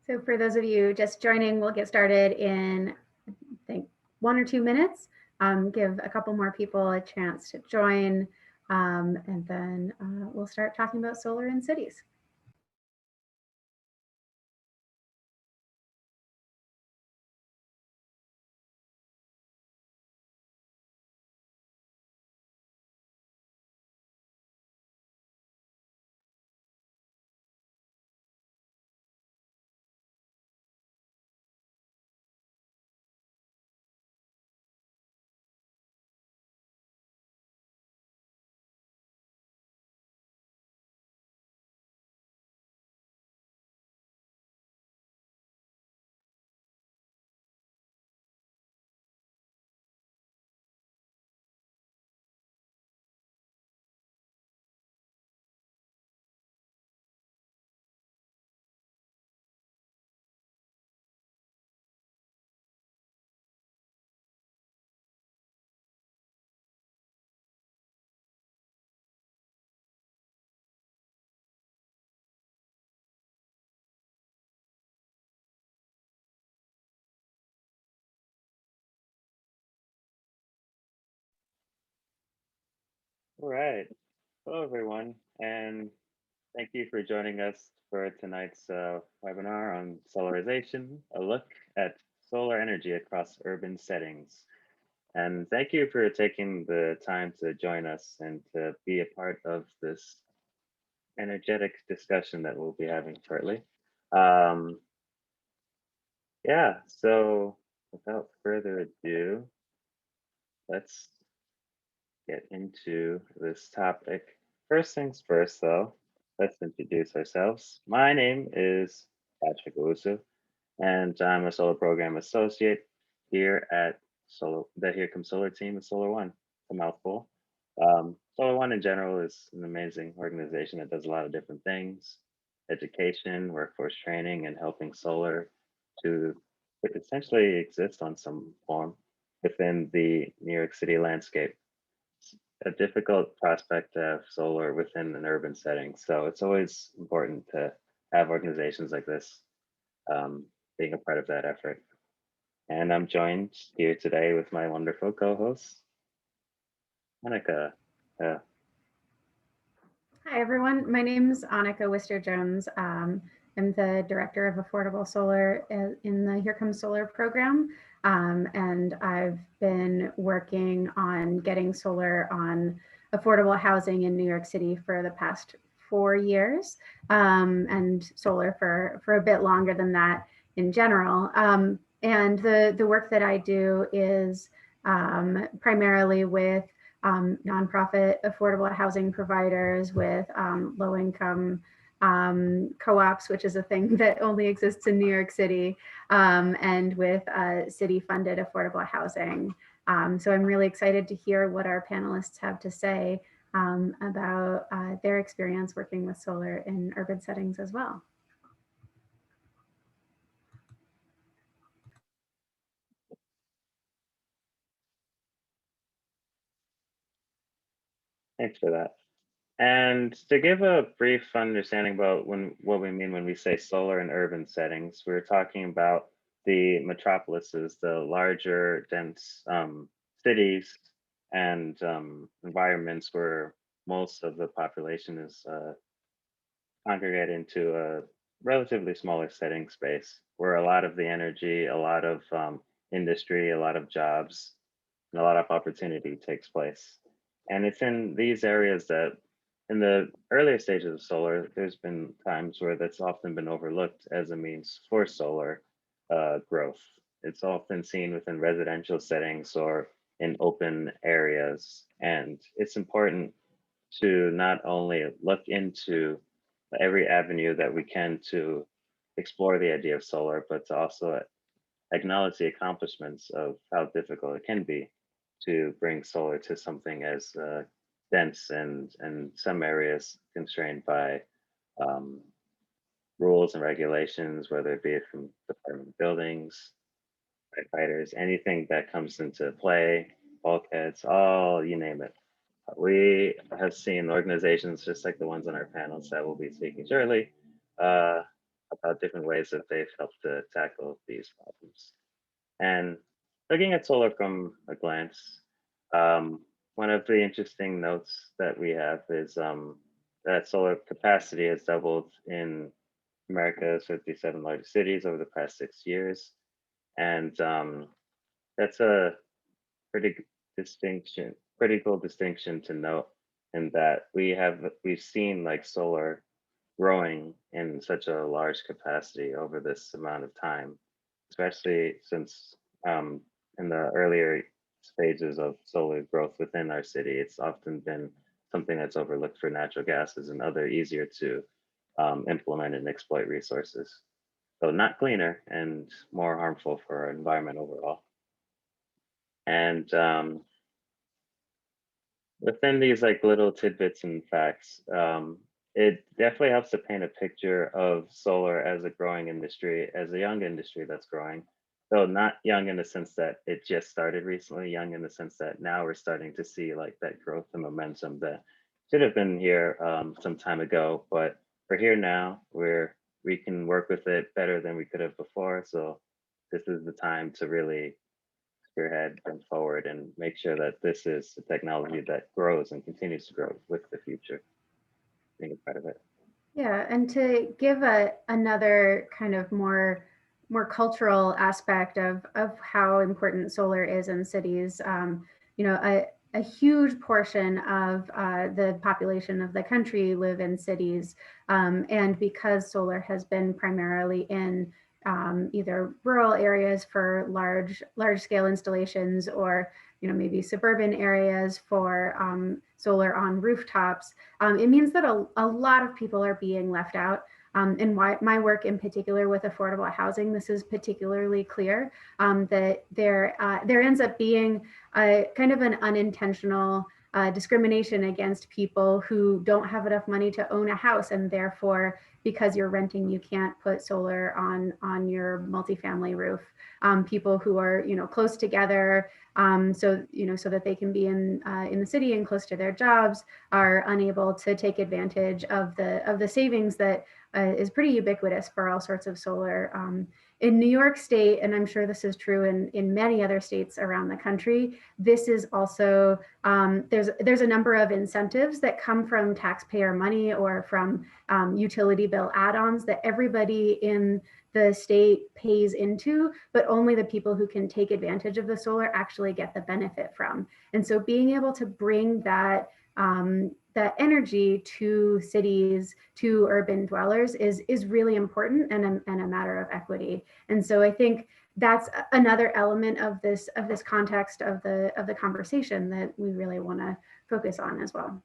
So for those of you just joining, we'll get started in, I think, 1 or 2 minutes. Give a couple more people a chance to join, and then we'll start talking about solar in cities. All right. Hello, everyone, and thank you for joining us for tonight's webinar on solarization, a look at solar energy across urban settings. And thank you for taking the time to join us and to be a part of this energetic discussion that we'll be having shortly. Yeah, so without further ado, let's get into this topic. First things first, though, let's introduce ourselves. My name is Patrick Owusu, and I'm a Solar Program Associate here at the Here Comes Solar team at Solar One. It's a mouthful. Solar One in general is an amazing organization that does a lot of different things: education, workforce training, and helping solar to essentially exist on some form within the New York City landscape. A difficult prospect to have solar within an urban setting. So it's always important to have organizations like this being a part of that effort. And I'm joined here today with my wonderful co-host, Nycha. Hi, everyone. My name is Annika Wister-Jones. I'm the Director of Affordable Solar in the Here Comes Solar program. And I've been working on getting solar on affordable housing in New York City for the past 4 years, and solar for a bit longer than that in general. And the work that I do is primarily with nonprofit affordable housing providers, with low-income co-ops, which is a thing that only exists in New York City, and with city-funded affordable housing. So I'm really excited to hear what our panelists have to say about their experience working with solar in urban settings as well. Thanks for that. And to give a brief understanding about what we mean when we say solar in urban settings, we're talking about the metropolises, the larger, dense cities and environments where most of the population is congregated into a relatively smaller setting space, where a lot of the energy, a lot of industry, a lot of jobs, and a lot of opportunity takes place. And it's in these areas that, in the earlier stages of solar, there's been times where that's often been overlooked as a means for solar growth. It's often seen within residential settings or in open areas. And it's important to not only look into every avenue that we can to explore the idea of solar, but to also acknowledge the accomplishments of how difficult it can be to bring solar to something as dense and some areas constrained by um, rules and regulations, whether it be from department buildings, firefighters, anything that comes into play, bulkheads, all you name it. We have seen organizations just like the ones on our panels that will be speaking shortly, about different ways that they've helped to tackle these problems. And looking at solar from a glance, one of the interesting notes that we have is that solar capacity has doubled in America's 57 largest cities over the past 6 years. And that's a pretty critical distinction to note in that we've seen like solar growing in such a large capacity over this amount of time, especially since in the earlier stages of solar growth within our city, it's often been something that's overlooked for natural gases and other easier to implement and exploit resources. So not cleaner and more harmful for our environment overall. And within these like little tidbits and facts, it definitely helps to paint a picture of solar as a growing industry, as a young industry that's growing. Though not young in the sense that it just started recently, young in the sense that now we're starting to see like that growth and momentum that should have been here some time ago, but we're here now. We can work with it better than we could have before. So this is the time to really spearhead and forward and make sure that this is a technology that grows and continues to grow with the future. Being a part of it. Yeah, and to give another kind of more cultural aspect of how important solar is in cities, you know, a huge portion of the population of the country live in cities, and because solar has been primarily in either rural areas for large scale installations, or maybe suburban areas for solar on rooftops, it means that a lot of people are being left out. And my work in particular with affordable housing, this is particularly clear, that there ends up being kind of an unintentional discrimination against people who don't have enough money to own a house, and therefore, because you're renting, you can't put solar on your multifamily roof. People who are close together, so that they can be in the city and close to their jobs, are unable to take advantage of the savings that is pretty ubiquitous for all sorts of solar. In New York State, and I'm sure this is true in many other states around the country, this is also, there's a number of incentives that come from taxpayer money or from utility bill add-ons that everybody in the state pays into, but only the people who can take advantage of the solar actually get the benefit from. And so being able to bring that energy to cities, to urban dwellers is really important, and a matter of equity. And so I think that's another element of this context of the conversation that we really want to focus on as well.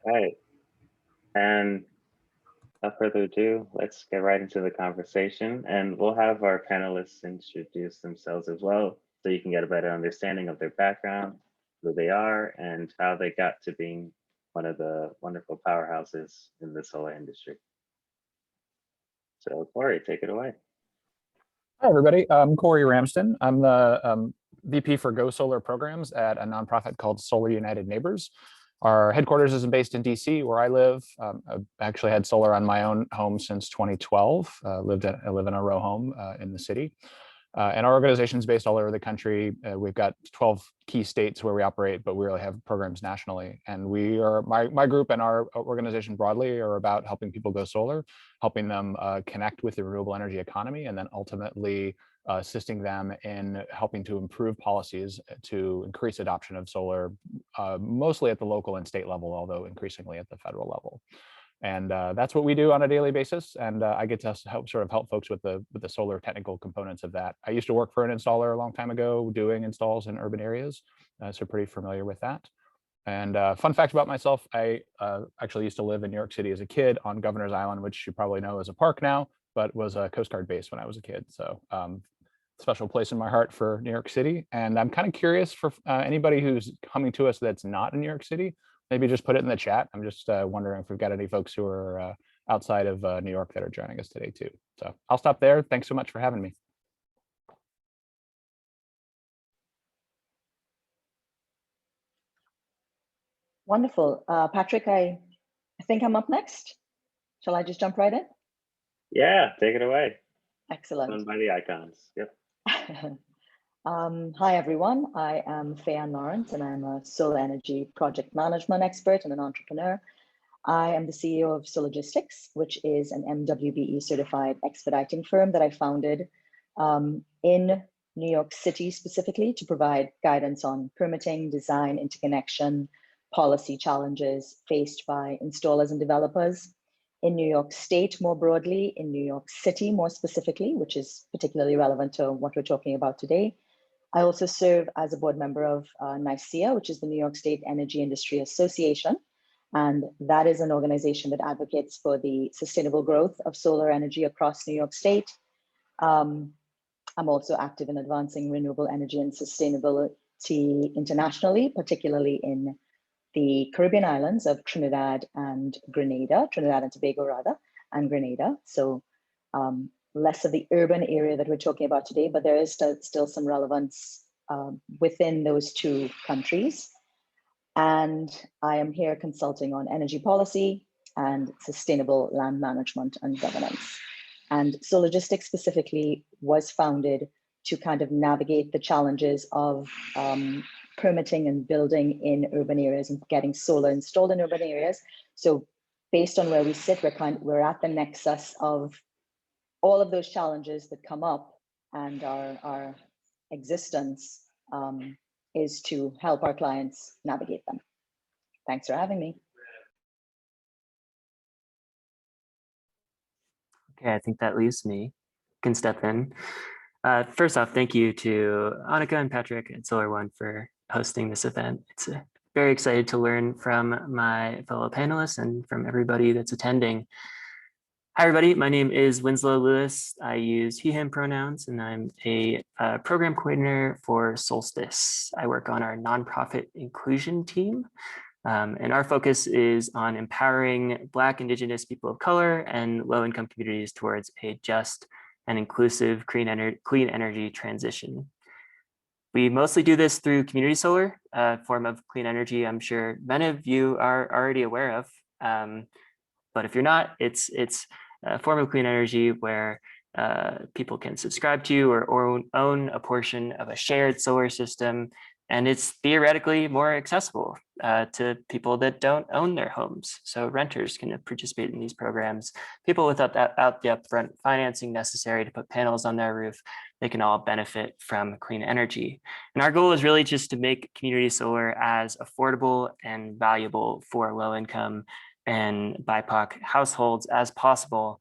All right. And without further ado, let's get right into the conversation. And we'll have our panelists introduce themselves as well, so you can get a better understanding of their background, who they are, and how they got to being one of the wonderful powerhouses in the solar industry. So Corey, take it away. Hi, everybody. I'm Corey Ramsden. I'm the VP for Go Solar programs at a nonprofit called Solar United Neighbors. Our headquarters is based in DC, where I live. I've actually had solar on my own home since 2012. I live in a row home in the city. And our organization is based all over the country. We've got 12 key states where we operate, but we really have programs nationally. And we are, my group and our organization broadly are about helping people go solar, helping them connect with the renewable energy economy, and then ultimately assisting them in helping to improve policies to increase adoption of solar, mostly at the local and state level, although increasingly at the federal level. And that's what we do on a daily basis. And I get to help folks with the solar technical components of that. I used to work for an installer a long time ago, doing installs in urban areas, so pretty familiar with that. And fun fact about myself, I actually used to live in New York City as a kid on Governor's Island, which you probably know is a park now, but was a Coast Guard base when I was a kid. So special place in my heart for New York City. And I'm kind of curious for anybody who's coming to us that's not in New York City, maybe just put it in the chat. I'm just wondering if we've got any folks who are outside of New York that are joining us today too. So I'll stop there. Thanks so much for having me. Wonderful. Patrick, I think I'm up next. Shall I just jump right in? Yeah, take it away. Excellent. Done by the icons. Yep. Hi, everyone. I am Fayeann Lawrence, and I'm a solar energy project management expert and an entrepreneur. I am the CEO of Sologistics, which is an MWBE certified expediting firm that I founded in New York City specifically to provide guidance on permitting, design, interconnection, policy challenges faced by installers and developers in New York State more broadly, in New York City more specifically, which is particularly relevant to what we're talking about today. I also serve as a board member of Nycha, which is the New York State Energy Industry Association. And that is an organization that advocates for the sustainable growth of solar energy across New York State. I'm also active in advancing renewable energy and sustainability internationally, particularly in the Caribbean islands of Trinidad and Grenada, Trinidad and Tobago rather, and Grenada. So less of the urban area that we're talking about today, but there is still some relevance within those two countries. And I am here consulting on energy policy and sustainable land management and governance. And Sologistics specifically was founded to kind of navigate the challenges of permitting and building in urban areas and getting solar installed in urban areas. So based on where we sit, we're at the nexus of all of those challenges that come up, and our existence is to help our clients navigate them. Thanks for having me. Okay, I think that leaves me. Can step in. First off, thank you to Annika and Patrick at Solar One for hosting this event. It's very excited to learn from my fellow panelists and from everybody that's attending. Hi, everybody. My name is Winslow Lewis. I use he, him pronouns, and I'm a program coordinator for Solstice. I work on our nonprofit inclusion team. And our focus is on empowering Black, Indigenous people of color and low-income communities towards a just and inclusive clean energy transition. We mostly do this through community solar, a form of clean energy I'm sure many of you are already aware of. But if you're not, it's a form of clean energy where people can subscribe to or own a portion of a shared solar system. And it's theoretically more accessible to people that don't own their homes. So renters can participate in these programs. People without the upfront financing necessary to put panels on their roof, they can all benefit from clean energy. And our goal is really just to make community solar as affordable and valuable for low income and BIPOC households as possible.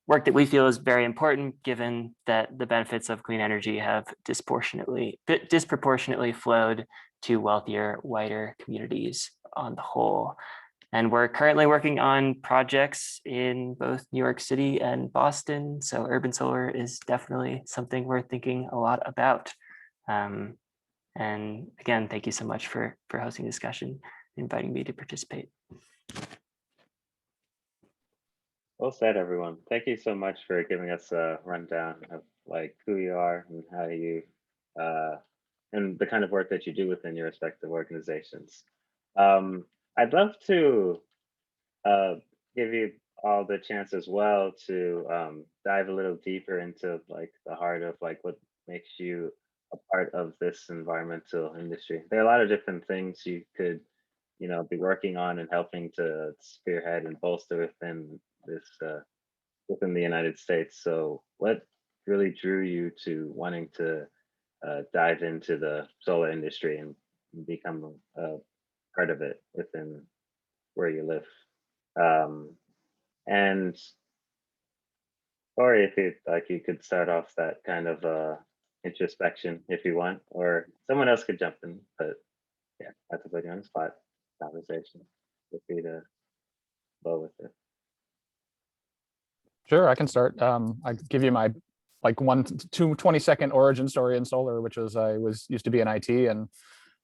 Work that we feel is very important given that the benefits of clean energy have disproportionately flowed to wealthier, whiter communities on the whole. And we're currently working on projects in both New York City and Boston. So urban solar is definitely something we're thinking a lot about. And again, thank you so much for hosting the discussion, inviting me to participate. Well said, everyone. Thank you so much for giving us a rundown of like who you are and how you and the kind of work that you do within your respective organizations. I'd love to give you all the chance as well to dive a little deeper into like the heart of like what makes you a part of this environmental industry. There are a lot of different things you could, you know, be working on and helping to spearhead and bolster within this within the United States. So what really drew you to wanting to dive into the solar industry and become a part of it within where you live? And or if you like, you could start off that kind of introspection if you want, or someone else could jump in. But yeah, I have to put you on the spot. Conversation. Feel free to flow with it. Sure, I can start. I give you my like 20-second origin story in solar, which was I used to be in IT and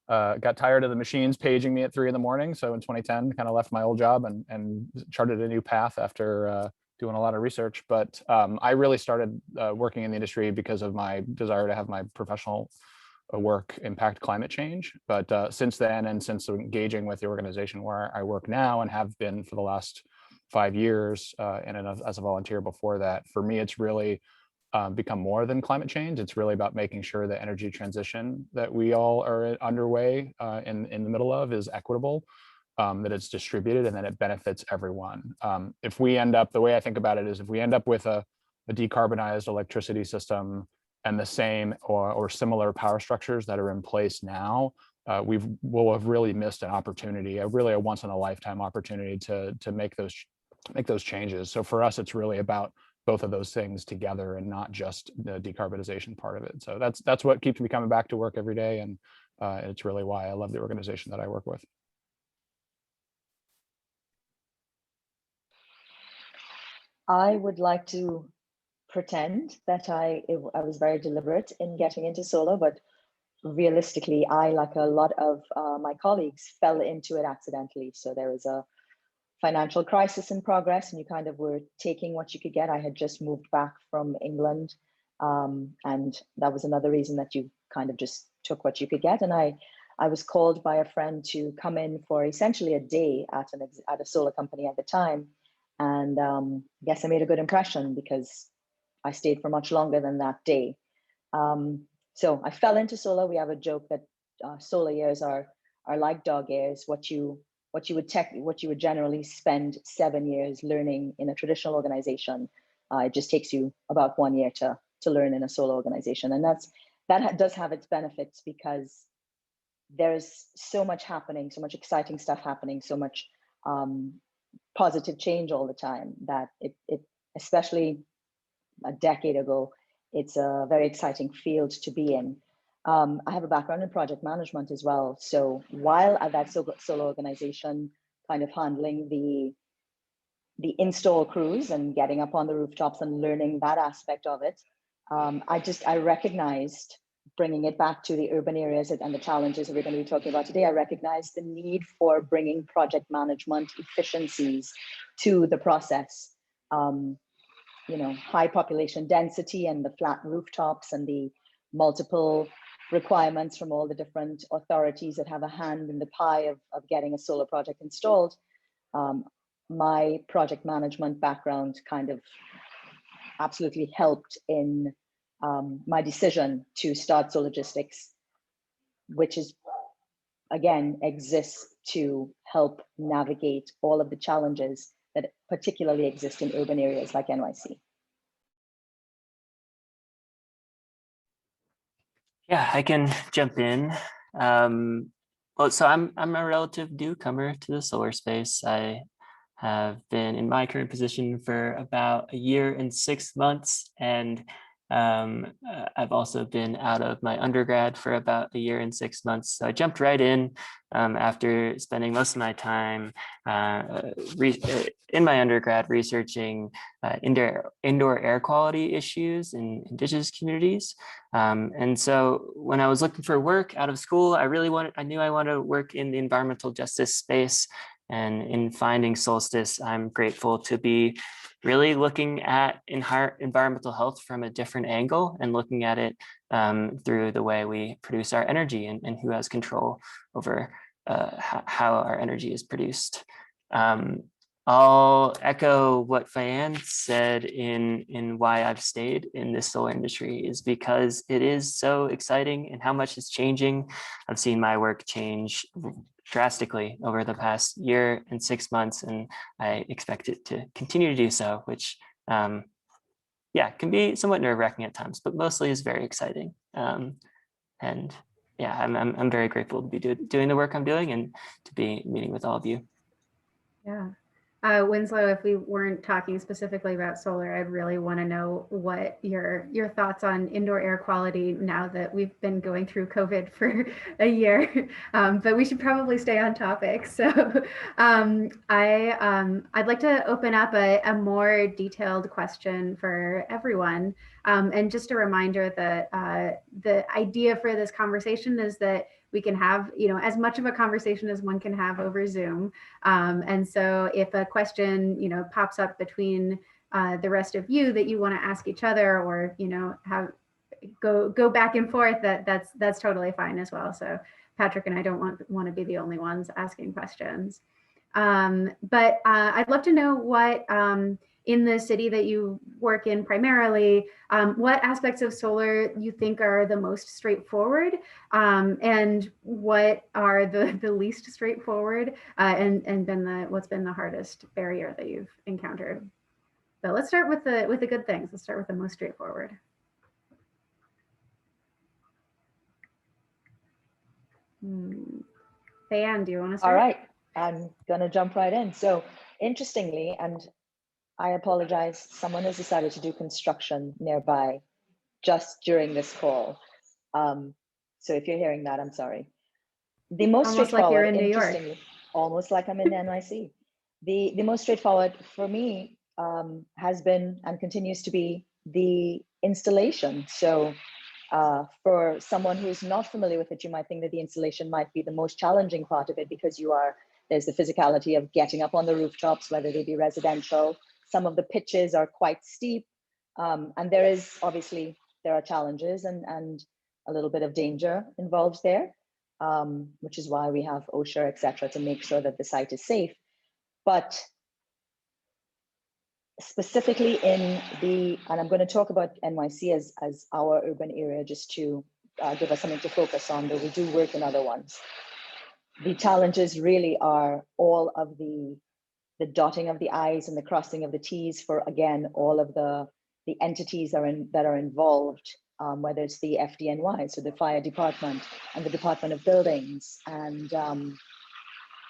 got tired of the machines paging me at 3 a.m. So in 2010, kind of left my old job and charted a new path after doing a lot of research. But I really started working in the industry because of my desire to have my professional work impact climate change. But since then, and since engaging with the organization where I work now and have been for the last 5 years, and as a volunteer before that, for me, it's really become more than climate change. It's really about making sure the energy transition that we all are underway in the middle of is equitable, that it's distributed, and that it benefits everyone. If we end up, the way I think about it is, if we end up with a decarbonized electricity system and the same or similar power structures that are in place now, we'll have really missed an opportunity, a once in a lifetime opportunity to make those changes. So for us, it's really about both of those things together and not just the decarbonization part of it. So that's what keeps me coming back to work every day, and it's really why I love the organization that I work with. I would like to pretend that I was very deliberate in getting into solar, but realistically, I, like a lot of my colleagues, fell into it accidentally. So there was a financial crisis in progress, and you kind of were taking what you could get. I had just moved back from England, and that was another reason that you kind of just took what you could get. And I was called by a friend to come in for essentially a day at a solar company at the time. And I guess I made a good impression because I stayed for much longer than that day. So I fell into solar. We have a joke that solar years are like dog years. What you would generally spend 7 years learning in a traditional organization, it just takes you about 1 year to learn in a solar organization. And that does have its benefits, because there's so much happening, so much exciting stuff happening, so much positive change all the time, that it especially a decade ago, it's a very exciting field to be in. I have a background in project management as well. So while at that solar organization, kind of handling the install crews and getting up on the rooftops and learning that aspect of it, I recognized, bringing it back to the urban areas and the challenges that we're going to be talking about today, I recognized the need for bringing project management efficiencies to the process. High population density and the flat rooftops and the multiple requirements from all the different authorities that have a hand in the pie of getting a solar project installed. My project management background kind of absolutely helped in my decision to start Sologistics, which is, again, exists to help navigate all of the challenges that particularly exist in urban areas like NYC. Yeah, I can jump in. Well, so I'm a relative newcomer to the solar space. I have been in my current position for about 1 year and 6 months, and I've also been out of my undergrad for about 1 year and 6 months. So I jumped right in after spending most of my time in my undergrad researching indoor air quality issues in indigenous communities. And so when I was looking for work out of school, I knew I wanted to work in the environmental justice space. And in finding Solstice, I'm grateful to be really looking at environmental health from a different angle and looking at it through the way we produce our energy and who has control over how our energy is produced. I'll echo what Fayeann said in why I've stayed in this solar industry, is because it is so exciting and how much is changing. I've seen my work change drastically over the past 1 year and 6 months, and I expect it to continue to do so, which can be somewhat nerve-wracking at times, but mostly is very exciting. And yeah, I'm very grateful to be doing the work I'm doing and to be meeting with all of you. Yeah. Winslow, if we weren't talking specifically about solar, I'd really want to know what your thoughts on indoor air quality now that we've been going through COVID for 1 year, but we should probably stay on topic. So I'd like to open up a more detailed question for everyone. And just a reminder that the idea for this conversation is that we can have, as much of a conversation as one can have over Zoom. And so if a question, pops up between the rest of you that you want to ask each other, or, go back and forth, that's totally fine as well. So Patrick and I don't want to be the only ones asking questions. But I'd love to know what, in the city that you work in primarily, what aspects of solar you think are the most straightforward, and what are the least straightforward, and what's been the hardest barrier that you've encountered. So let's start with the good things. Let's start with the most straightforward. Fayeann, do you want to start? All right, I'm gonna jump right in. So interestingly, and I apologize, someone has decided to do construction nearby just during this call. So if you're hearing that, I'm sorry. The most almost like you're in New York. Almost like I'm in NYC. The most straightforward for me has been and continues to be the installation. So for someone who's not familiar with it, you might think that the installation might be the most challenging part of it, because there's the physicality of getting up on the rooftops, whether they be residential. Some of the pitches are quite steep, and there are challenges and a little bit of danger involved there, which is why we have OSHA, et cetera, to make sure that the site is safe. But specifically and I'm going to talk about NYC as our urban area, just to give us something to focus on, though we do work in other ones. The challenges really are all of the dotting of the I's and the crossing of the T's for, again, all of the entities that are involved, whether it's the FDNY, so the fire department, and the Department of Buildings, and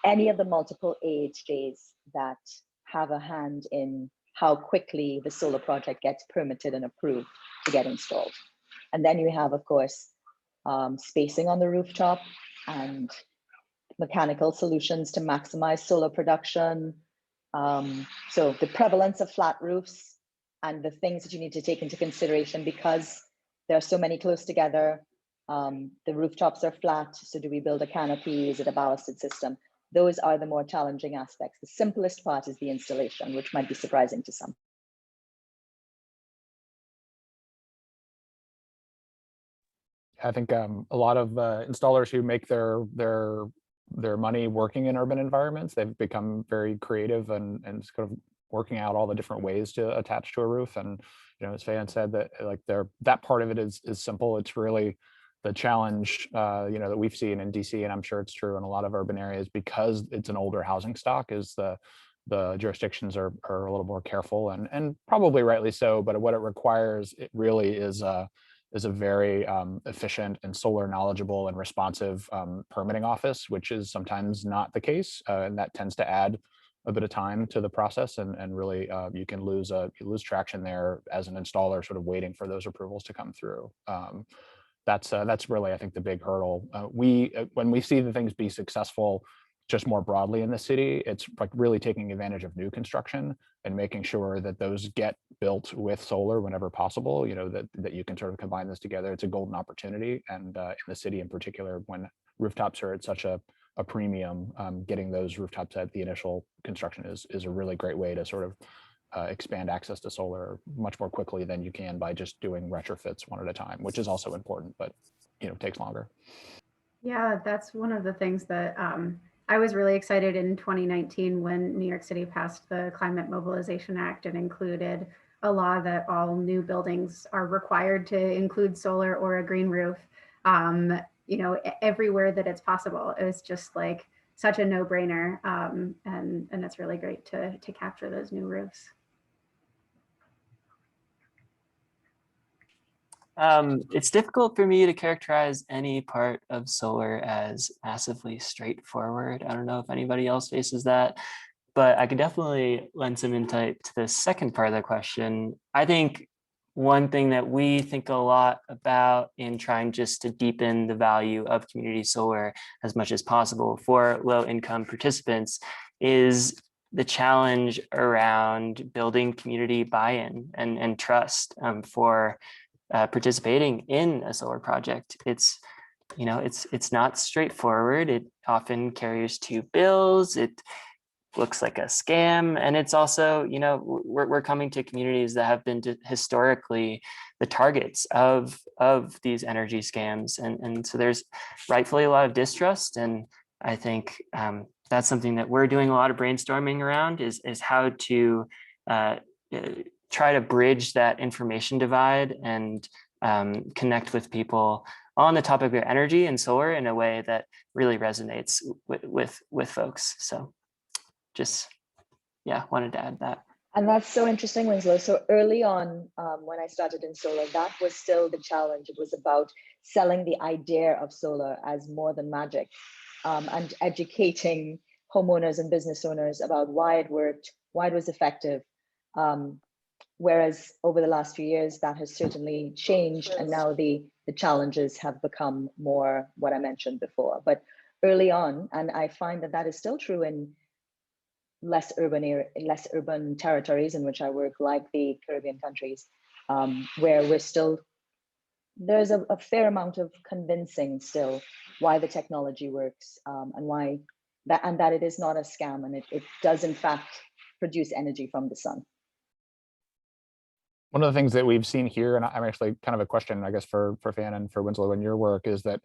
any of the multiple AHJs that have a hand in how quickly the solar project gets permitted and approved to get installed. And then you have, of course, spacing on the rooftop and mechanical solutions to maximize solar production. So the prevalence of flat roofs and the things that you need to take into consideration, because there are so many close together. The rooftops are flat, so do we build a canopy? Is it a ballasted system? Those are the more challenging aspects. The simplest part is the installation, which might be surprising to some. I think a lot of installers who make their money working in urban environments, they've become very creative and sort of working out all the different ways to attach to a roof. And as Fayeann said, that like that part of it is simple. It's really the challenge that we've seen in DC, and I'm sure it's true in a lot of urban areas, because it's an older housing stock, is the jurisdictions are a little more careful, and probably rightly so. But what it requires, it really is a very efficient and solar knowledgeable and responsive permitting office, which is sometimes not the case, and that tends to add a bit of time to the process, and really you can lose traction there as an installer, sort of waiting for those approvals to come through. That's really, I think, the big hurdle. When we see the things be successful just more broadly in the city, it's like really taking advantage of new construction and making sure that those get built with solar whenever possible, that you can sort of combine this together. It's a golden opportunity. And in the city in particular, when rooftops are at such a premium, getting those rooftops at the initial construction is a really great way to sort of expand access to solar much more quickly than you can by just doing retrofits one at a time, which is also important, but takes longer. Yeah, that's one of the things that I was really excited in 2019 when New York City passed the Climate Mobilization Act and included a law that all new buildings are required to include solar or a green roof, everywhere that it's possible. It was just like such a no-brainer, and it's really great to capture those new roofs. It's difficult for me to characterize any part of solar as massively straightforward. I don't know if anybody else faces that, but I could definitely lend some insight to the second part of the question. I think one thing that we think a lot about in trying just to deepen the value of community solar as much as possible for low-income participants is the challenge around building community buy-in and trust for participating in a solar project. It's not straightforward. It often carries two bills. It looks like a scam, and it's also we're coming to communities that have been historically the targets of these energy scams. And so there's rightfully a lot of distrust. And I think that's something that we're doing a lot of brainstorming around is how to try to bridge that information divide and connect with people on the topic of energy and solar in a way that really resonates with folks. So just, yeah, wanted to add that. And that's so interesting, Winslow. So early on, when I started in solar, that was still the challenge. It was about selling the idea of solar as more than magic, and educating homeowners and business owners about why it worked, why it was effective. Whereas over the last few years, that has certainly changed. And now the challenges have become more what I mentioned before. But early on, and I find that is still true in less urban territories in which I work, like the Caribbean countries, where there's a fair amount of convincing still why the technology works, and that it is not a scam, and it does in fact produce energy from the sun. One of the things that we've seen here, and I'm actually kind of a question, I guess, for Fayeann and for Winslow in your work, is that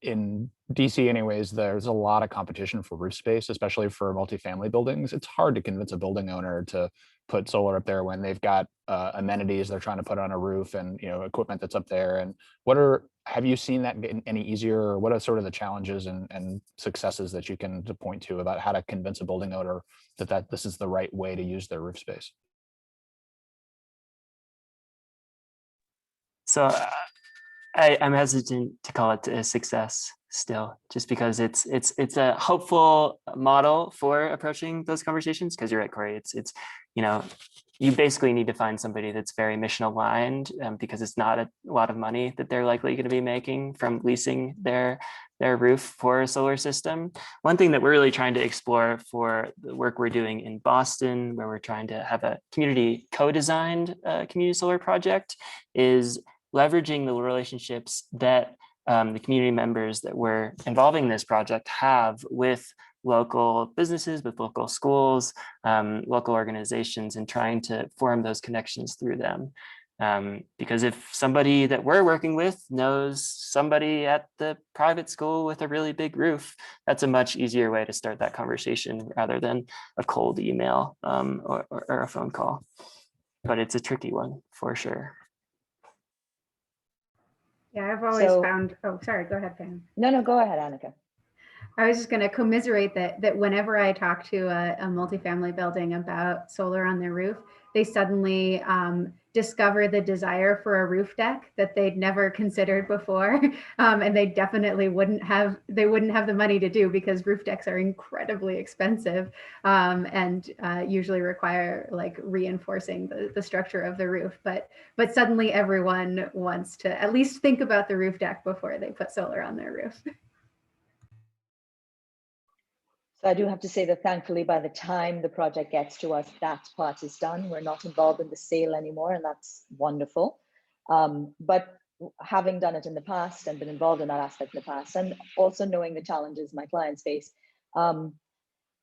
in DC anyways, there's a lot of competition for roof space, especially for multifamily buildings. It's hard to convince a building owner to put solar up there when they've got amenities they're trying to put on a roof and equipment that's up there. And have you seen that get any easier, or what are sort of the challenges and successes that you can point to about how to convince a building owner that this is the right way to use their roof space? So I'm hesitant to call it a success still, just because it's a hopeful model for approaching those conversations. Because you're right, Corey. It's you basically need to find somebody that's very mission aligned, because it's not a lot of money that they're likely going to be making from leasing their roof for a solar system. One thing that we're really trying to explore for the work we're doing in Boston, where we're trying to have a community co-designed community solar project, is leveraging the relationships that the community members that we're involving in this project have with local businesses, with local schools, local organizations, and trying to form those connections through them. Because if somebody that we're working with knows somebody at the private school with a really big roof, that's a much easier way to start that conversation rather than a cold email or a phone call. But it's a tricky one for sure. Yeah, I've always found, oh, sorry, go ahead, Pam. No, go ahead, Annika. I was just going to commiserate that whenever I talk to a multifamily building about solar on their roof, they suddenly discover the desire for a roof deck that they'd never considered before, and they definitely wouldn't have the money to do, because roof decks are incredibly expensive and usually require like reinforcing the structure of the roof. But suddenly everyone wants to at least think about the roof deck before they put solar on their roof. So I do have to say that thankfully, by the time the project gets to us, that part is done. We're not involved in the sale anymore, and that's wonderful. But having done it in the past and been involved in that aspect in the past, and also knowing the challenges my clients face, the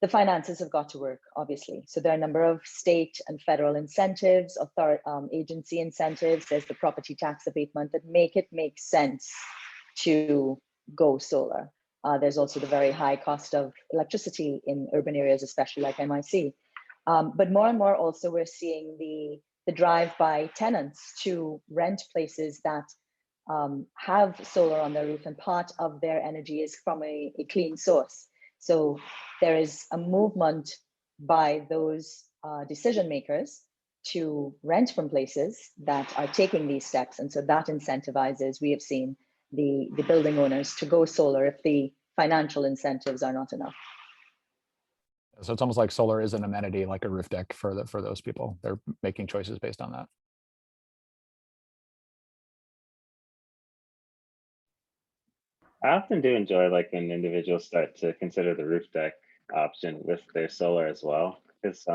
finances have got to work, obviously. So there are a number of state and federal incentives, agency incentives. There's the property tax abatement that make sense to go solar. There's also the very high cost of electricity in urban areas, especially like MIC. But more and more also we're seeing the drive by tenants to rent places that have solar on their roof, and part of their energy is from a clean source. So there is a movement by those decision makers to rent from places that are taking these steps. And so that incentivizes, we have seen, the building owners to go solar if the financial incentives are not enough. So it's almost like solar is an amenity, like a roof deck for those people. They're making choices based on that. I often do enjoy like when individuals start to consider the roof deck option with their solar as well, because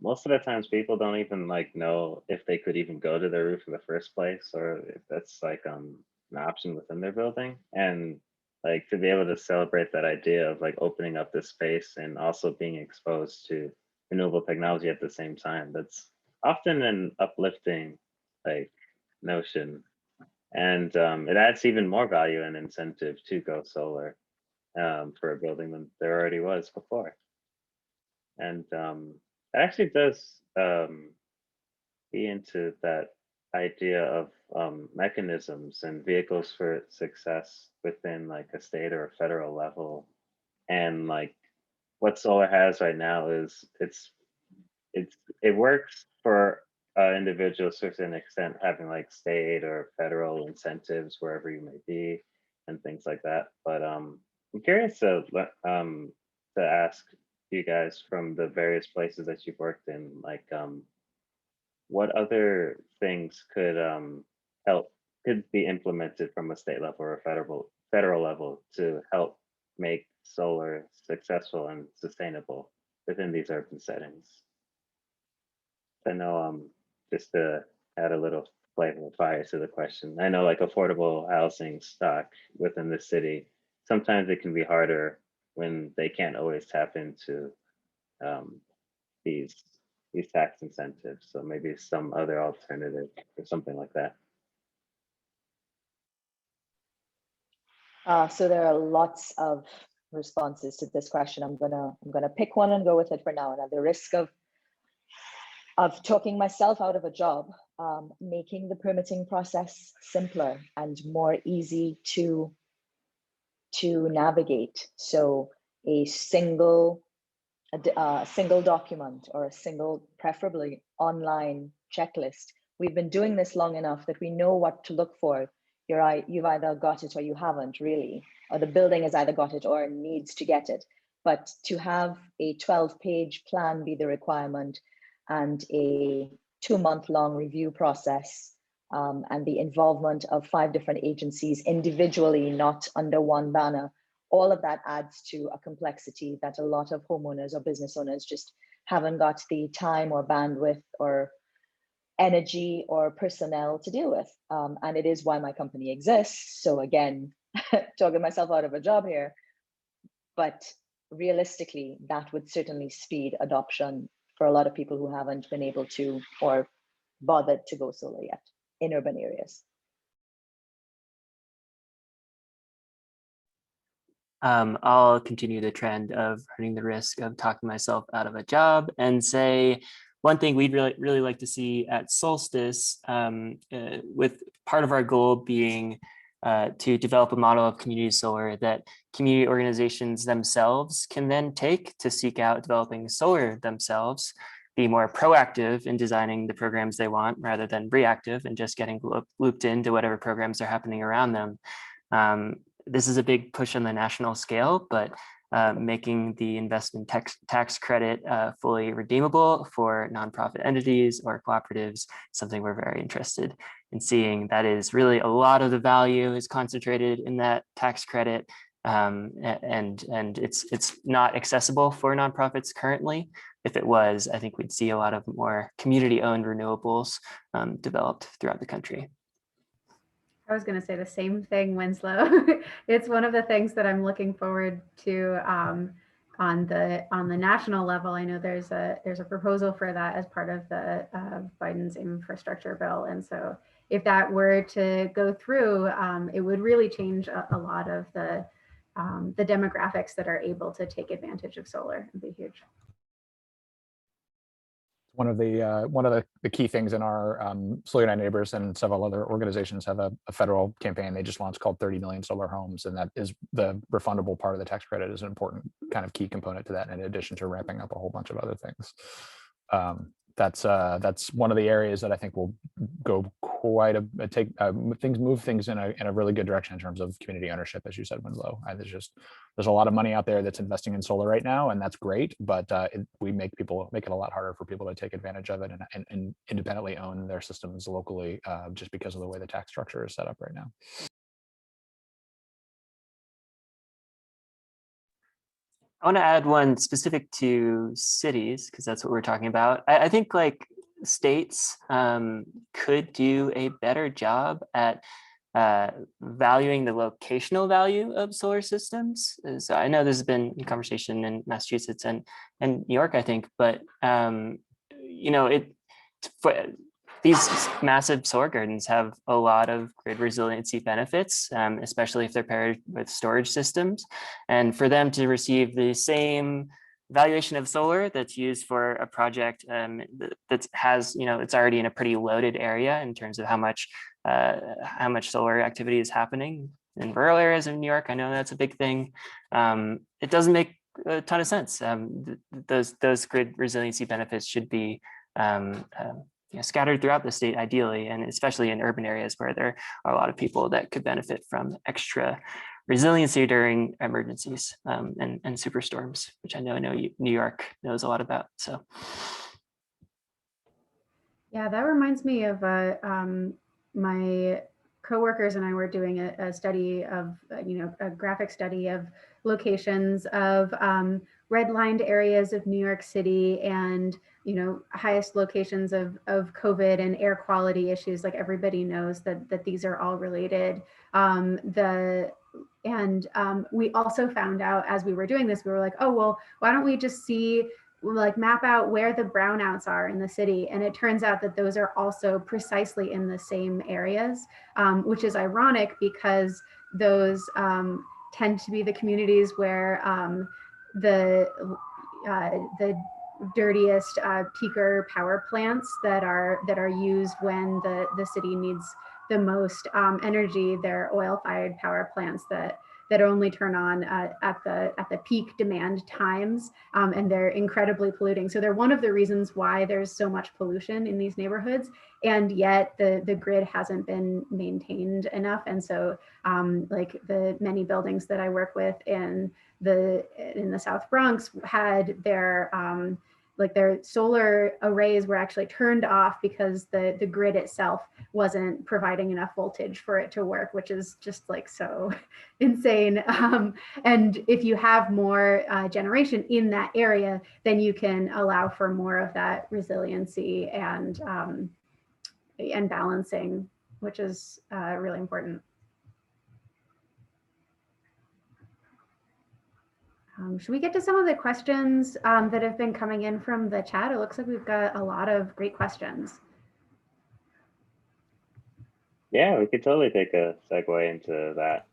most of the times people don't even like know if they could even go to their roof in the first place, or if that's like an option within their building. And like to be able to celebrate that idea of like opening up this space and also being exposed to renewable technology at the same time, that's often an uplifting like notion. And it adds even more value and incentive to go solar for a building than there already was before. And it actually does be into that idea of mechanisms and vehicles for success within like a state or a federal level. And like what solar has right now is it works for individuals to an extent, having like state or federal incentives wherever you may be and things like that. But I'm curious to ask you guys from the various places that you've worked in, like what other things could be implemented from a state level or a federal level to help make solar successful and sustainable within these urban settings? I know just to add a little flavor of fire to the question, I know like affordable housing stock within the city, sometimes it can be harder when they can't always tap into these tax incentives. So maybe some other alternative or something like that. So there are lots of responses to this question. I'm gonna pick one and go with it for now. And at the risk of talking myself out of a job, making the permitting process simpler and more easy to navigate. So a single document or a single, preferably online checklist. We've been doing this long enough that we know what to look for. You've either got it or you haven't really, or the building has either got it or needs to get it. But to have a 12-page plan be the requirement and a 2-month-long review process and the involvement of 5 different agencies individually, not under one banner, all of that adds to a complexity that a lot of homeowners or business owners just haven't got the time or bandwidth or energy or personnel to deal with. And it is why my company exists. So again, talking myself out of a job here, but realistically, that would certainly speed adoption for a lot of people who haven't been able to or bothered to go solar yet in urban areas. I'll continue the trend of running the risk of talking myself out of a job and say one thing we'd really like to see at Solstice, with part of our goal being to develop a model of community solar that community organizations themselves can then take to seek out developing solar themselves, be more proactive in designing the programs they want rather than reactive and just getting looped into whatever programs are happening around them. This is a big push on the national scale, but making the investment tax credit fully redeemable for nonprofit entities or cooperatives, something we're very interested in seeing. That is really a lot of the value is concentrated in that tax credit, and it's not accessible for nonprofits currently. If it was, I think we'd see a lot of more community-owned renewables developed throughout the country. I was going to say the same thing, Winslow. It's one of the things that I'm looking forward to on the national level. I know there's a proposal for that as part of the Biden's infrastructure bill, and so if that were to go through, it would really change a lot of the demographics that are able to take advantage of solar. It'd be huge. One of the key things in our Solar United Neighbors and several other organizations have a federal campaign they just launched called 30 million solar homes, and that is the refundable part of the tax credit is an important kind of key component to that, in addition to ramping up a whole bunch of other things. That's one of the areas that I think will go quite move things in a really good direction in terms of community ownership, as you said, Winslow. And there's a lot of money out there that's investing in solar right now, and that's great. But we make it a lot harder for people to take advantage of it and independently own their systems locally, just because of the way the tax structure is set up right now. I want to add one specific to cities, because that's what we're talking about. I think like states could do a better job at valuing the locational value of solar systems. So I know there's been a conversation in Massachusetts and New York, I think, but you know, these massive solar gardens have a lot of grid resiliency benefits, especially if they're paired with storage systems. And for them to receive the same valuation of solar that's used for a project that has, it's already in a pretty loaded area in terms of how much solar activity is happening in rural areas of New York. I know that's a big thing. It doesn't make a ton of sense. Those grid resiliency benefits should be scattered throughout the state ideally, and especially in urban areas where there are a lot of people that could benefit from extra resiliency during emergencies and superstorms, which I know New York knows a lot about. So. Yeah, that reminds me of my coworkers and I were doing a study of, a graphic study of locations of redlined areas of New York City and, highest locations of COVID and air quality issues. Like everybody knows that these are all related. We also found out as we were doing this, we were like, oh, well, why don't we just map out where the brownouts are in the city? And it turns out that those are also precisely in the same areas, which is ironic because those tend to be the communities where the dirtiest peaker power plants that are used when the city needs the most energy. They're oil-fired power plants that only turn on at the peak demand times, and they're incredibly polluting. So they're one of the reasons why there's so much pollution in these neighborhoods, and yet the grid hasn't been maintained enough. And so like the many buildings that I work with in the South Bronx had their solar arrays were actually turned off because the grid itself wasn't providing enough voltage for it to work, which is just like so insane. And if you have more generation in that area, then you can allow for more of that resiliency and balancing, which is really important. Should we get to some of the questions that have been coming in from the chat? It looks like we've got a lot of great questions. Yeah, we could totally take a segue into that.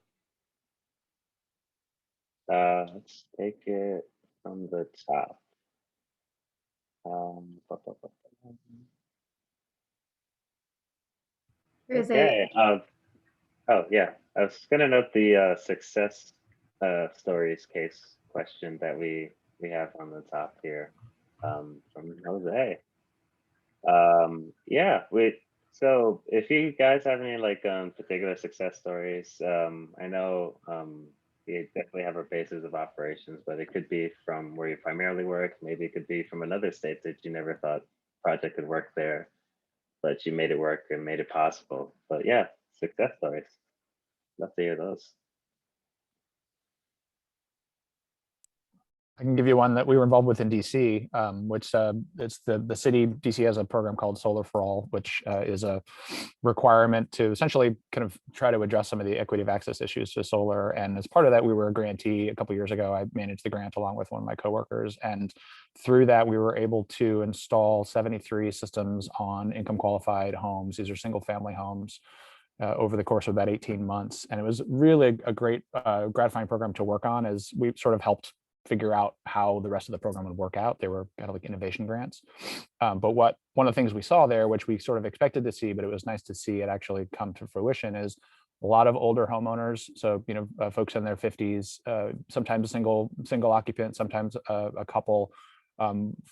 Let's take it from the top. Okay. Oh yeah, I was gonna note the success stories case question that we have on the top here from Jose. Yeah, so if you guys have any particular success stories, I know we definitely have our bases of operations, but it could be from where you primarily work. Maybe it could be from another state that you never thought project could work there, but you made it work and made it possible. But yeah, success stories. Love to hear those. I can give you one that we were involved with in DC, which it's the city. DC has a program called Solar for All, which is a requirement to essentially kind of try to address some of the equity of access issues to solar. And as part of that, we were a grantee a couple of years ago. I managed the grant along with one of my coworkers. And through that, we were able to install 73 systems on income qualified homes. These are single family homes. Over the course of about 18 months. And it was really a great, gratifying program to work on, as we sort of helped figure out how the rest of the program would work out. They were kind of like innovation grants. But one of the things we saw there, which we sort of expected to see, but it was nice to see it actually come to fruition, is a lot of older homeowners. So, folks in their 50s, sometimes a single occupant, sometimes a couple,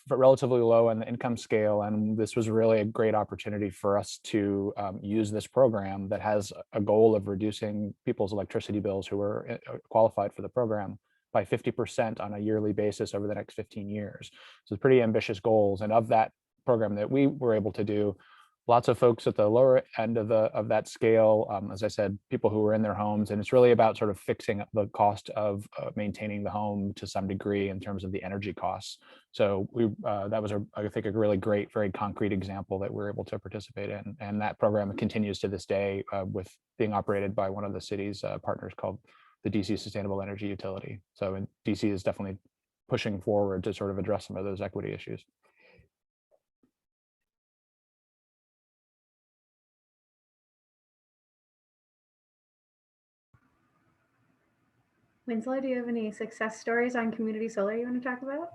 relatively low on the income scale. And this was really a great opportunity for us to use this program that has a goal of reducing people's electricity bills who are qualified for the program by 50% on a yearly basis over the next 15 years. So pretty ambitious goals. And of that program that we were able to do, lots of folks at the lower end of that scale, as I said, people who were in their homes, and it's really about sort of fixing the cost of maintaining the home to some degree in terms of the energy costs. So that was, I think, a really great, very concrete example that we're able to participate in. And that program continues to this day with being operated by one of the city's partners called the DC Sustainable Energy Utility. So DC is definitely pushing forward to sort of address some of those equity issues. Winslow, do you have any success stories on community solar you want to talk about?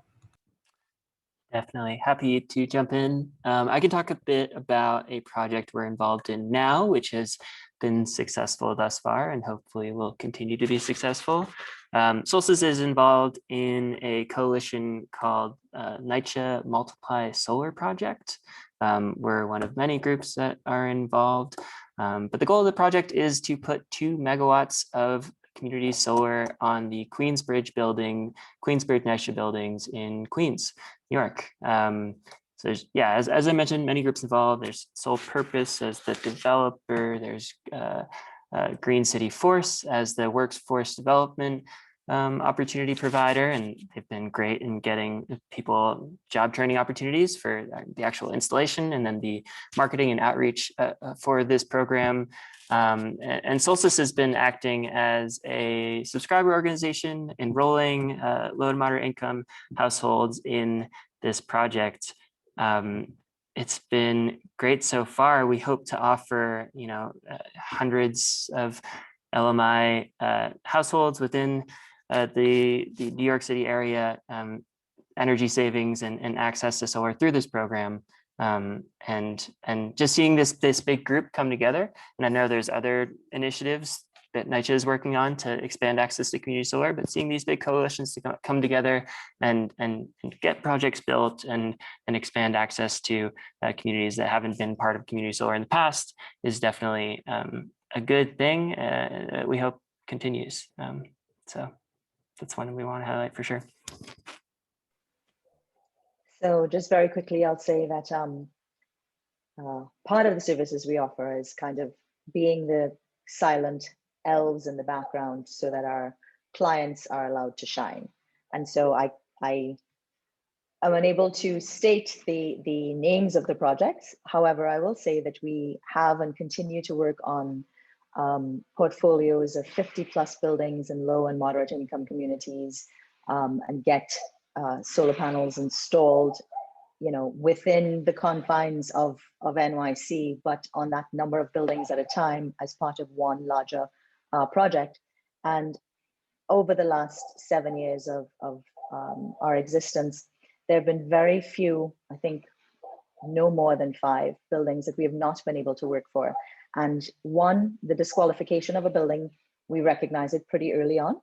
Definitely happy to jump in. I can talk a bit about a project we're involved in now, which has been successful thus far and hopefully will continue to be successful. Solstice is involved in a coalition called Nycha Multiply Solar Project. We're one of many groups that are involved, but the goal of the project is to put 2 megawatts of community solar on the Queensbridge Nycha buildings in Queens, New York. So there's, yeah, as I mentioned, many groups involved. There's Sole Purpose as the developer. There's Green City Force as the workforce development opportunity provider, and they've been great in getting people job training opportunities for the actual installation and then the marketing and outreach for this program. And Solstice has been acting as a subscriber organization, enrolling low and moderate income households in this project. It's been great so far. We hope to offer, hundreds of LMI households within the New York City area, energy savings and access to solar through this program. And just seeing this big group come together, and I know there's other initiatives that Nycha is working on to expand access to community solar, but seeing these big coalitions to come together and get projects built and expand access to communities that haven't been part of community solar in the past is definitely a good thing. We hope continues. So that's one we want to highlight for sure. So just very quickly, I'll say that part of the services we offer is kind of being the silent elves in the background so that our clients are allowed to shine. And so I am unable to state the names of the projects. However, I will say that we have and continue to work on portfolios of 50+ buildings in low and moderate income communities and get solar panels installed, within the confines of NYC, but on that number of buildings at a time as part of one larger project. And over the last 7 years of our existence, there have been very few, I think no more than 5 buildings that we have not been able to work for. And one, the disqualification of a building, we recognize it pretty early on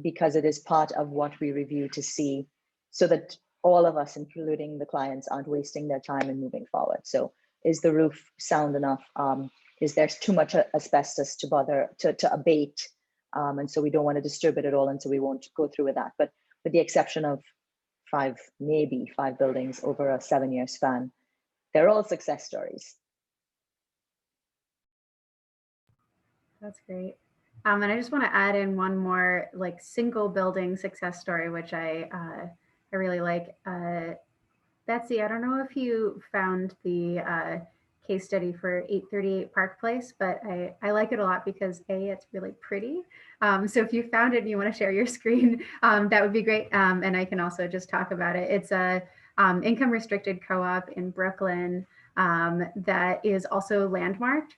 because it is part of what we review to see so that all of us, including the clients, aren't wasting their time and moving forward. So is the roof sound enough? Is there too much asbestos to bother to abate? And so we don't want to disturb it at all, and so we won't go through with that. But with the exception of maybe five buildings over a 7-year span, they're all success stories. That's great. And I just want to add in one more single building success story, which I really like. Betsy, I don't know if you found the case study for 838 Park Place, but I like it a lot because it's really pretty. So if you found it and you want to share your screen, that would be great. And I can also just talk about it. It's a income restricted co-op in Brooklyn that is also landmarked.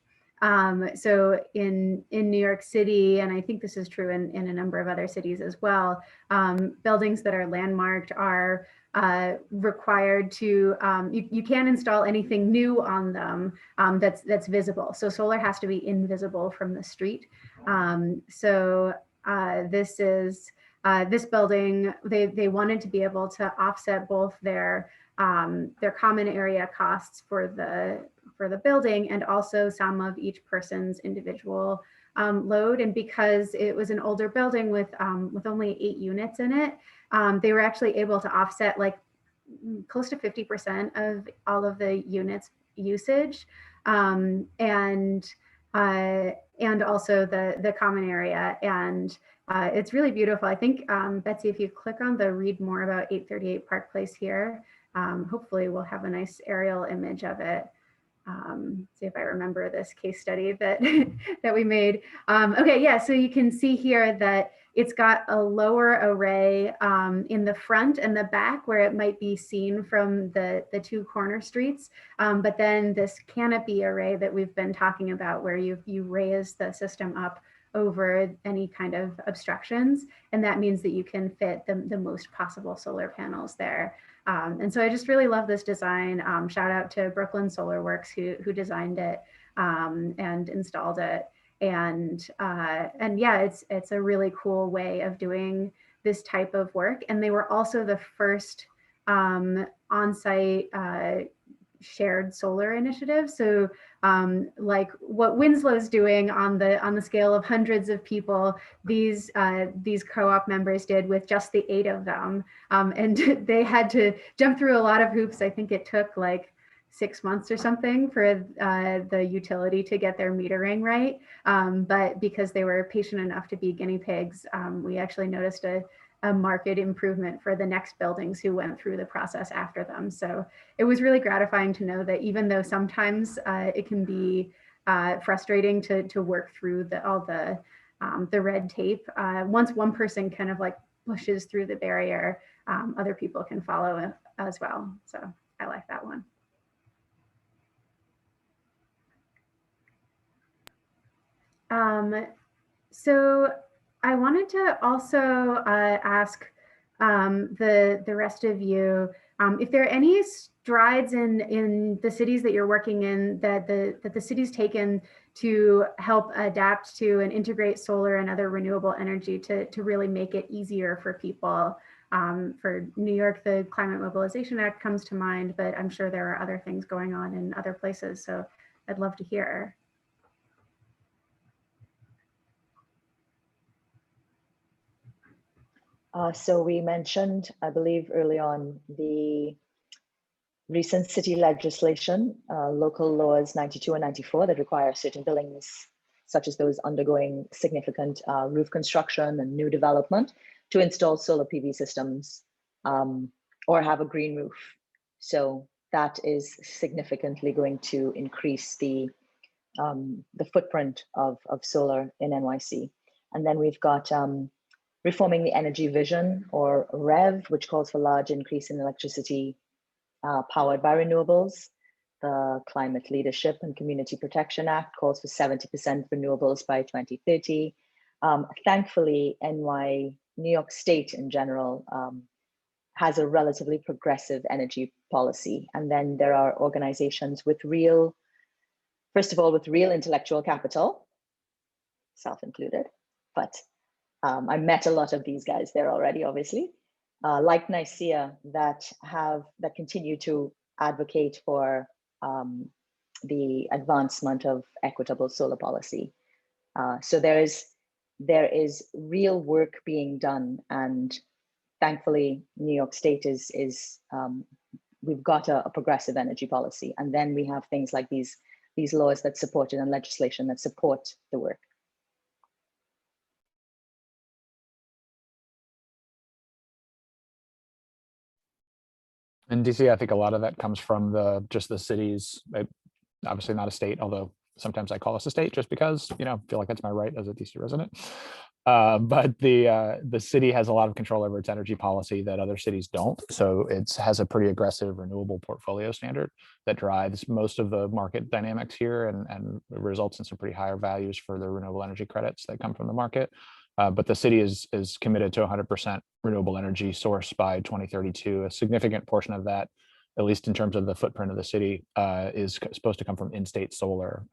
So in New York City, and I think this is true in a number of other cities as well, buildings that are landmarked are required to, you can't install anything new on them that's visible. So solar has to be invisible from the street. This building, they wanted to be able to offset both their common area costs for the building and also some of each person's individual load. And because it was an older building with only 8 units in it, they were actually able to offset close to 50% of all of the units usage, and also the common area. And it's really beautiful. I think, Betsy, if you click on the read more about 838 Park Place here, hopefully we'll have a nice aerial image of it. See if I remember this case study that that we made. Okay, yeah, so you can see here that it's got a lower array in the front and the back where it might be seen from the 2 corner streets. But then this canopy array that we've been talking about where you raise the system up over any kind of obstructions. And that means that you can fit the most possible solar panels there. And so I just really love this design. Shout out to Brooklyn Solar Works who designed it and installed it. And yeah, it's a really cool way of doing this type of work. And they were also the first on-site shared solar initiative. So like what Winslow's doing on the scale of hundreds of people, these co-op members did with just the 8 of them. And they had to jump through a lot of hoops. I think it took like 6 months or something for the utility to get their metering right. But because they were patient enough to be guinea pigs, we actually noticed a market improvement for the next buildings who went through the process after them. So it was really gratifying to know that even though sometimes it can be frustrating to work through all the red tape, once one person kind of like pushes through the barrier, other people can follow as well. So I like that one. So I wanted to also ask the rest of you if there are any strides in the cities that you're working in that the city's taken to help adapt to and integrate solar and other renewable energy to really make it easier for people. For New York, the Climate Mobilization Act comes to mind, but I'm sure there are other things going on in other places. So I'd love to hear. So we mentioned, I believe early on, the recent city legislation, local laws 92 and 94 that require certain buildings, such as those undergoing significant roof construction and new development, to install solar PV systems or have a green roof. So that is significantly going to increase the footprint of solar in NYC. And then we've got reforming the energy vision, or REV, which calls for large increase in electricity powered by renewables. The Climate Leadership and Community Protection Act calls for 70% renewables by 2030. Thankfully, New York State in general has a relatively progressive energy policy. And then there are organizations with real, first of all, with real intellectual capital, self-included, but I met a lot of these guys there already, obviously, like Nycha, that continue to advocate for the advancement of equitable solar policy. So there is real work being done, and thankfully, New York State we've got a progressive energy policy, and then we have things like these laws that support it and legislation that support the work. In DC, I think a lot of that comes from just the cities, obviously not a state, although sometimes I call us a state just because, feel like that's my right as a DC resident. But the city has a lot of control over its energy policy that other cities don't. So it has a pretty aggressive renewable portfolio standard that drives most of the market dynamics here and results in some pretty higher values for the renewable energy credits that come from the market. But the city is committed to 100% renewable energy source by 2032. A significant portion of that, at least in terms of the footprint of the city, is supposed to come from in-state solar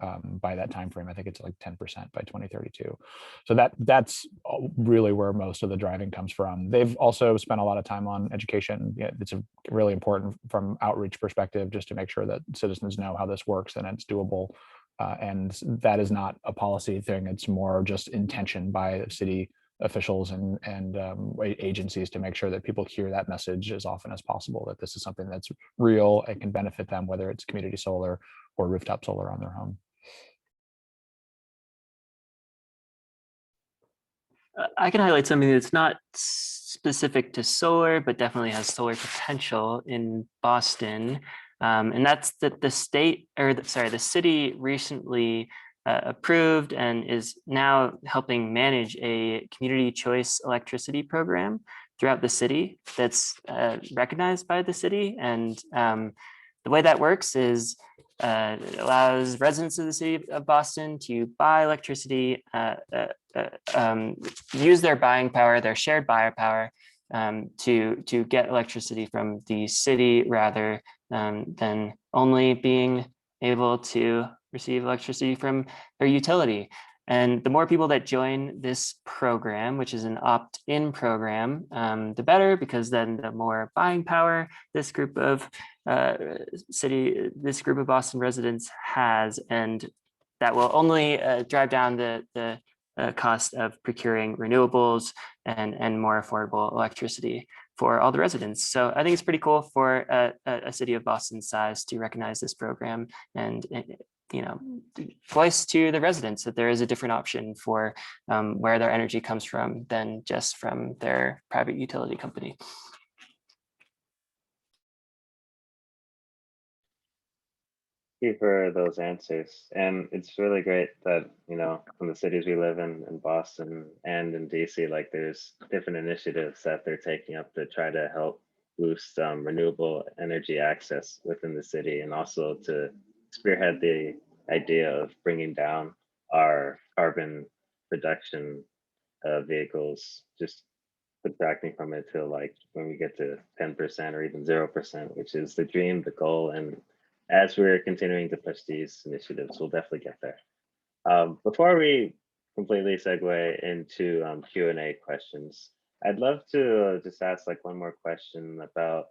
by that time frame. I think it's like 10% by 2032. So that's really where most of the driving comes from. They've also spent a lot of time on education. It's really important from outreach perspective, just to make sure that citizens know how this works and it's doable. And that is not a policy thing. It's more just intention by city officials and agencies to make sure that people hear that message as often as possible, that this is something that's real and can benefit them, whether it's community solar or rooftop solar on their home. I can highlight something that's not specific to solar, but definitely has solar potential in Boston. And that's that the city recently approved and is now helping manage a community choice electricity program throughout the city that's recognized by the city. And the way that works is it allows residents of the city of Boston to buy electricity, use their buying power, their shared buyer power, to get electricity from the city rather than only being able to receive electricity from their utility. And the more people that join this program, which is an opt-in program, the better, because then the more buying power this group of Boston residents has, and that will only drive down the cost of procuring renewables and more affordable electricity for all the residents. So I think it's pretty cool for a city of Boston's size to recognize this program and voice to the residents that there is a different option for where their energy comes from than just from their private utility company. Thank you for those answers. And it's really great that, from the cities we live in Boston and in DC, like there's different initiatives that they're taking up to try to help boost renewable energy access within the city, and also to spearhead the idea of bringing down our carbon production vehicles, just subtracting from it to like when we get to 10% or even 0%, which is the dream, the goal. And as we're continuing to push these initiatives, we'll definitely get there. Before we completely segue into Q&A questions, I'd love to just ask like one more question about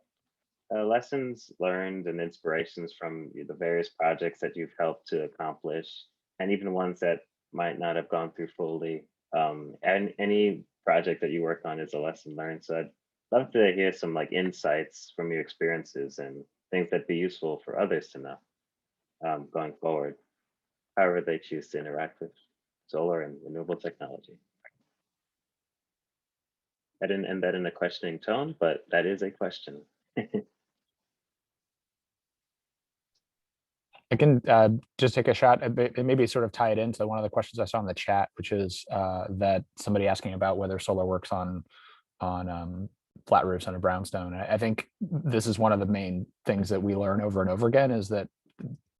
lessons learned and inspirations from the various projects that you've helped to accomplish, and even ones that might not have gone through fully. And any project that you work on is a lesson learned. So I'd love to hear some like insights from your experiences and things that'd be useful for others to know going forward, however they choose to interact with solar and renewable technology. I didn't end that in a questioning tone, but that is a question. I can just take a shot. It maybe sort of tie it into one of the questions I saw in the chat, which is that somebody asking about whether solar works on flat roofs under brownstone. I think this is one of the main things that we learn over and over again, is that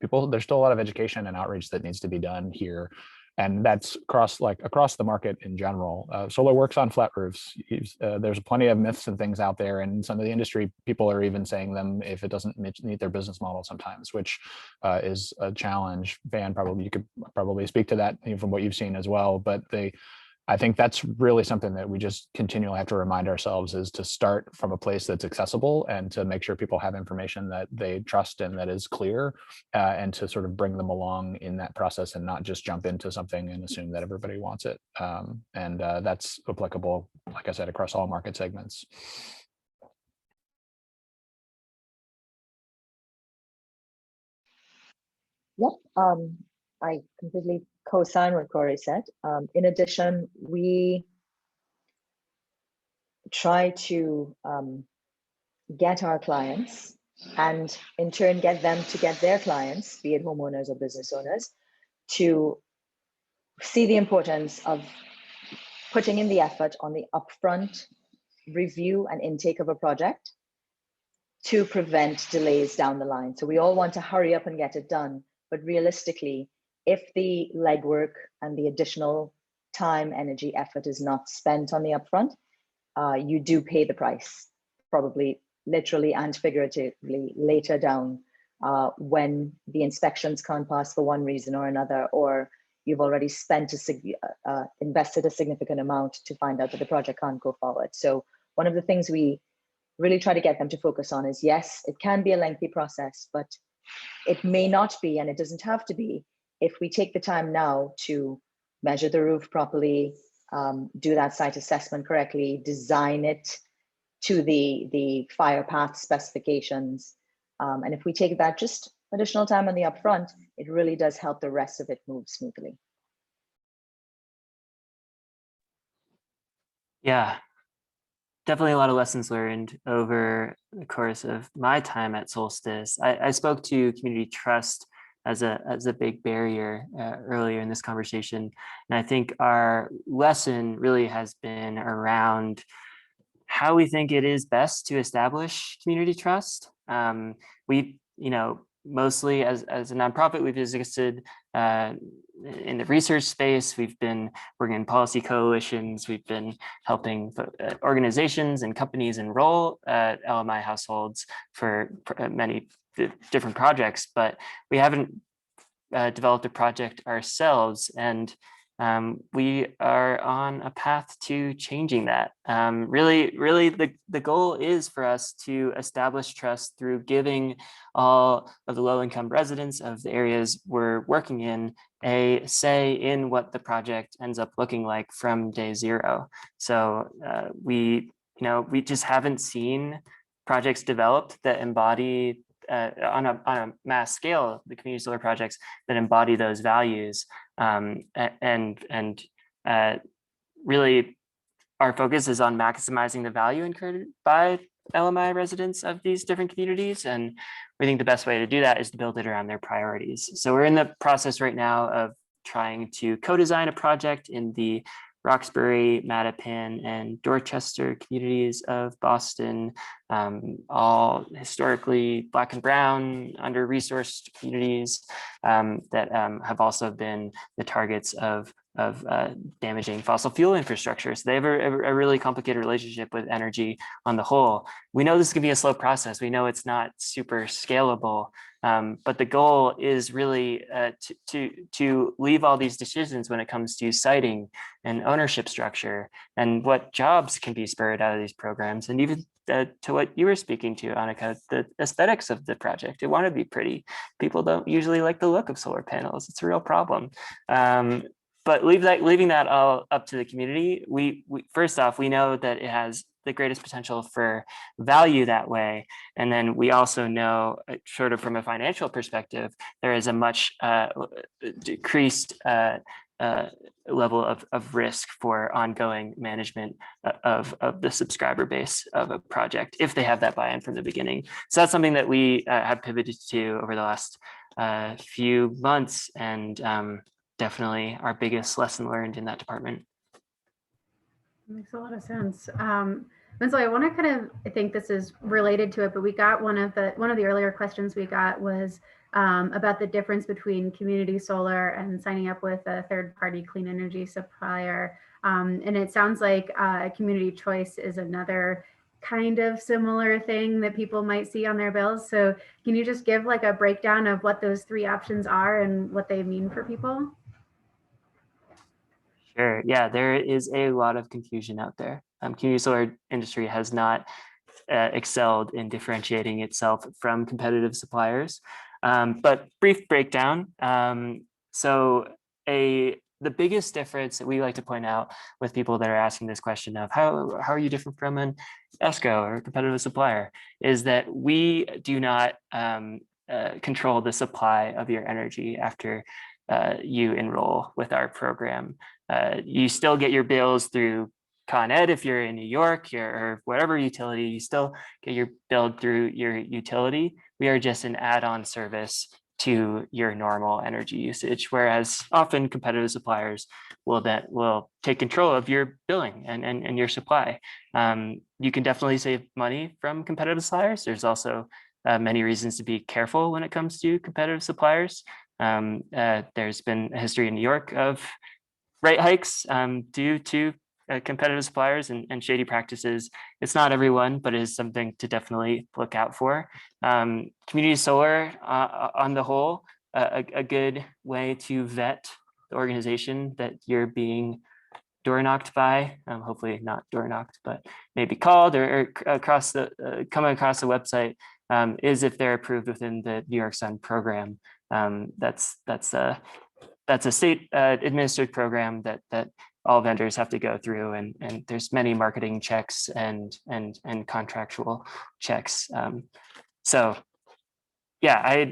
there's still a lot of education and outreach that needs to be done here. And that's across the market in general. Solar works on flat roofs. There's plenty of myths and things out there, and some of the industry people are even saying them if it doesn't meet their business model sometimes, which is a challenge. Van, you could probably speak to that from what you've seen as well. But I think that's really something that we just continually have to remind ourselves, is to start from a place that's accessible and to make sure people have information that they trust and that is clear, and to sort of bring them along in that process and not just jump into something and assume that everybody wants it. And that's applicable, like I said, across all market segments. Yep, I completely co-sign what Corey said. In addition, we try to get our clients, and in turn get them to get their clients, be it homeowners or business owners, to see the importance of putting in the effort on the upfront review and intake of a project to prevent delays down the line. So we all want to hurry up and get it done, but realistically, if the legwork and the additional time, energy, effort is not spent on the upfront, you do pay the price, probably literally and figuratively later down, when the inspections can't pass for one reason or another, or you've already invested a significant amount to find out that the project can't go forward. So one of the things we really try to get them to focus on is, yes, it can be a lengthy process, but it may not be, and it doesn't have to be, if we take the time now to measure the roof properly, do that site assessment correctly, design it to the fire path specifications. And if we take that just additional time on the upfront, it really does help the rest of it move smoothly. Yeah, definitely a lot of lessons learned over the course of my time at Solstice. I spoke to community trust as a big barrier earlier in this conversation. And I think our lesson really has been around how we think it is best to establish community trust. We, mostly as a nonprofit, we've existed in the research space. We've been working in policy coalitions. We've been helping organizations and companies enroll LMI households for many different projects, but we haven't developed a project ourselves. And we are on a path to changing that. Really, the goal is for us to establish trust through giving all of the low-income residents of the areas we're working in a say in what the project ends up looking like from day zero. So we just haven't seen projects developed that embody on a mass scale, the community solar projects that embody those values. Really our focus is on maximizing the value incurred by LMI residents of these different communities. And we think the best way to do that is to build it around their priorities. So we're in the process right now of trying to co-design a project in the Roxbury, Mattapan, and Dorchester communities of Boston, all historically Black and Brown, under-resourced communities that have also been the targets of damaging fossil fuel infrastructure. So they have a really complicated relationship with energy on the whole. We know this can be a slow process. We know it's not super scalable, but the goal is really to leave all these decisions when it comes to siting and ownership structure and what jobs can be spurred out of these programs. And even to what you were speaking to, Annika, the aesthetics of the project. It want to be pretty. People don't usually like the look of solar panels. It's a real problem. But leaving that all up to the community, we first off, we know that it has the greatest potential for value that way. And then we also know, sort of from a financial perspective, there is a much decreased level of risk for ongoing management of the subscriber base of a project if they have that buy-in from the beginning. So that's something that we have pivoted to over the last few months, and definitely our biggest lesson learned in that department. Makes a lot of sense. Winslow, I want to I think this is related to it, but we got one of the earlier questions we got was about the difference between community solar and signing up with a third-party clean energy supplier. And it sounds like community choice is another kind of similar thing that people might see on their bills. So can you just give like a breakdown of what those three options are and what they mean for people? Sure. Yeah, there is a lot of confusion out there. Community solar industry has not excelled in differentiating itself from competitive suppliers. But brief breakdown. The biggest difference that we like to point out with people that are asking this question of how are you different from an ESCO or a competitive supplier is that we do not control the supply of your energy after you enroll with our program. You still get your bills through Con Ed if you're in New York or whatever utility, you still get your bill through your utility. We are just an add-on service to your normal energy usage, whereas often competitive suppliers will take control of your billing and your supply. You can definitely save money from competitive suppliers. There's also many reasons to be careful when it comes to competitive suppliers. There's been a history in New York of rate hikes due to competitive suppliers and shady practices. It's not everyone, but it is something to definitely look out for. Community solar on the whole, a good way to vet the organization that you're being door knocked by, hopefully not door knocked, but maybe called or coming across the website is if they're approved within the New York Sun program. That's a state administered program that all vendors have to go through, and there's many marketing checks and contractual checks. So yeah,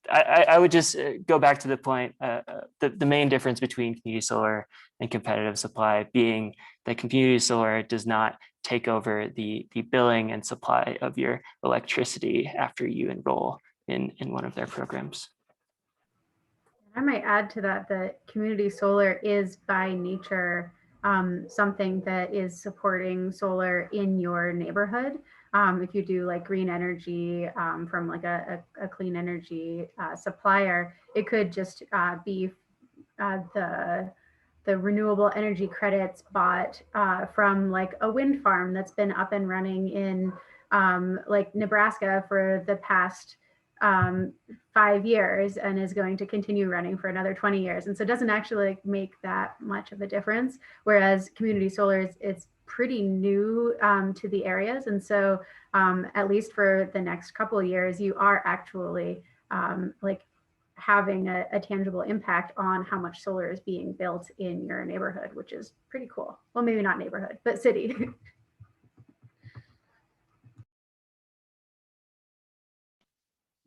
I would just go back to the point, the main difference between community solar and competitive supply being that community solar does not take over the billing and supply of your electricity after you enroll in one of their programs. I might add to that community solar is by nature something that is supporting solar in your neighborhood, if you do like green energy from like a clean energy supplier, it could just be the renewable energy credits bought from like a wind farm that's been up and running in like Nebraska for the past 5 years and is going to continue running for another 20 years. And so it doesn't actually like make that much of a difference. Whereas community solar it's pretty new to the areas. And so at least for the next couple of years, you are actually like having a tangible impact on how much solar is being built in your neighborhood, which is pretty cool. Well, maybe not neighborhood, but city.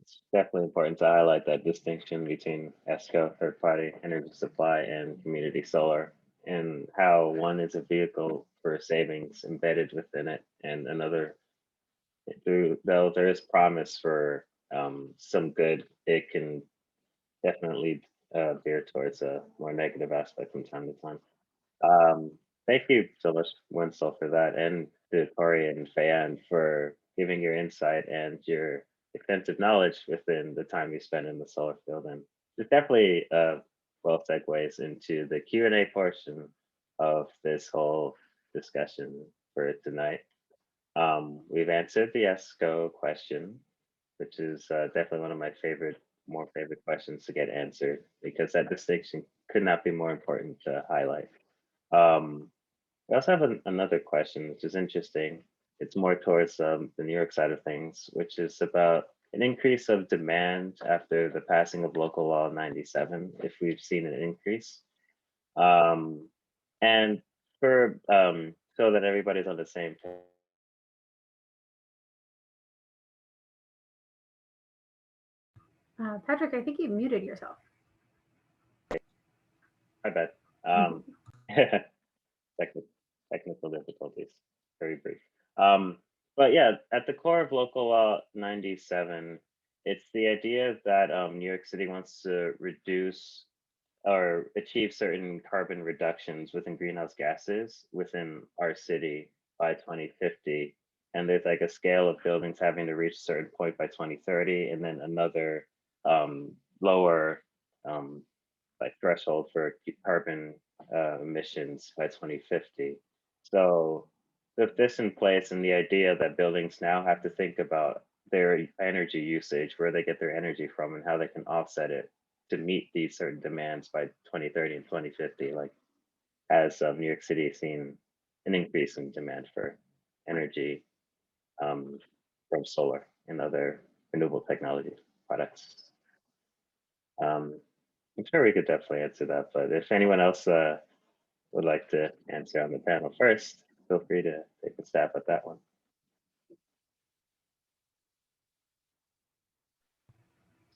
It's definitely important to highlight that distinction between ESCO, third-party energy supply, and community solar, and how one is a vehicle for savings embedded within it, and another, though there is promise for some good, it can definitely veer towards a more negative aspect from time to time. Thank you so much, Winslow, for that, and to Corey and Fayeann for giving your insight and your extensive knowledge within the time you spent in the solar field. And it definitely well segues into the Q&A portion of this whole discussion for tonight. We've answered the ESCO question, which is definitely one of my more favorite questions to get answered, because that distinction could not be more important to highlight. We also have another question, which is interesting. It's more towards the New York side of things, which is about an increase of demand after the passing of Local Law 97, if we've seen an increase. And for so that everybody's on the same page. Patrick, I think you muted yourself. I bet. Technical difficulties, very brief. But yeah, at the core of Local Law 97, it's the idea that New York City wants to reduce or achieve certain carbon reductions within greenhouse gases within our city by 2050. And there's like a scale of buildings having to reach a certain point by 2030, and then another lower like threshold for carbon emissions by 2050. So with this in place, and the idea that buildings now have to think about their energy usage, where they get their energy from, and how they can offset it to meet these certain demands by 2030 and 2050, like has New York City seen an increase in demand for energy from solar and other renewable technology products. I'm sure we could definitely answer that, but if anyone else would like to answer on the panel first, feel free to take a stab at that one.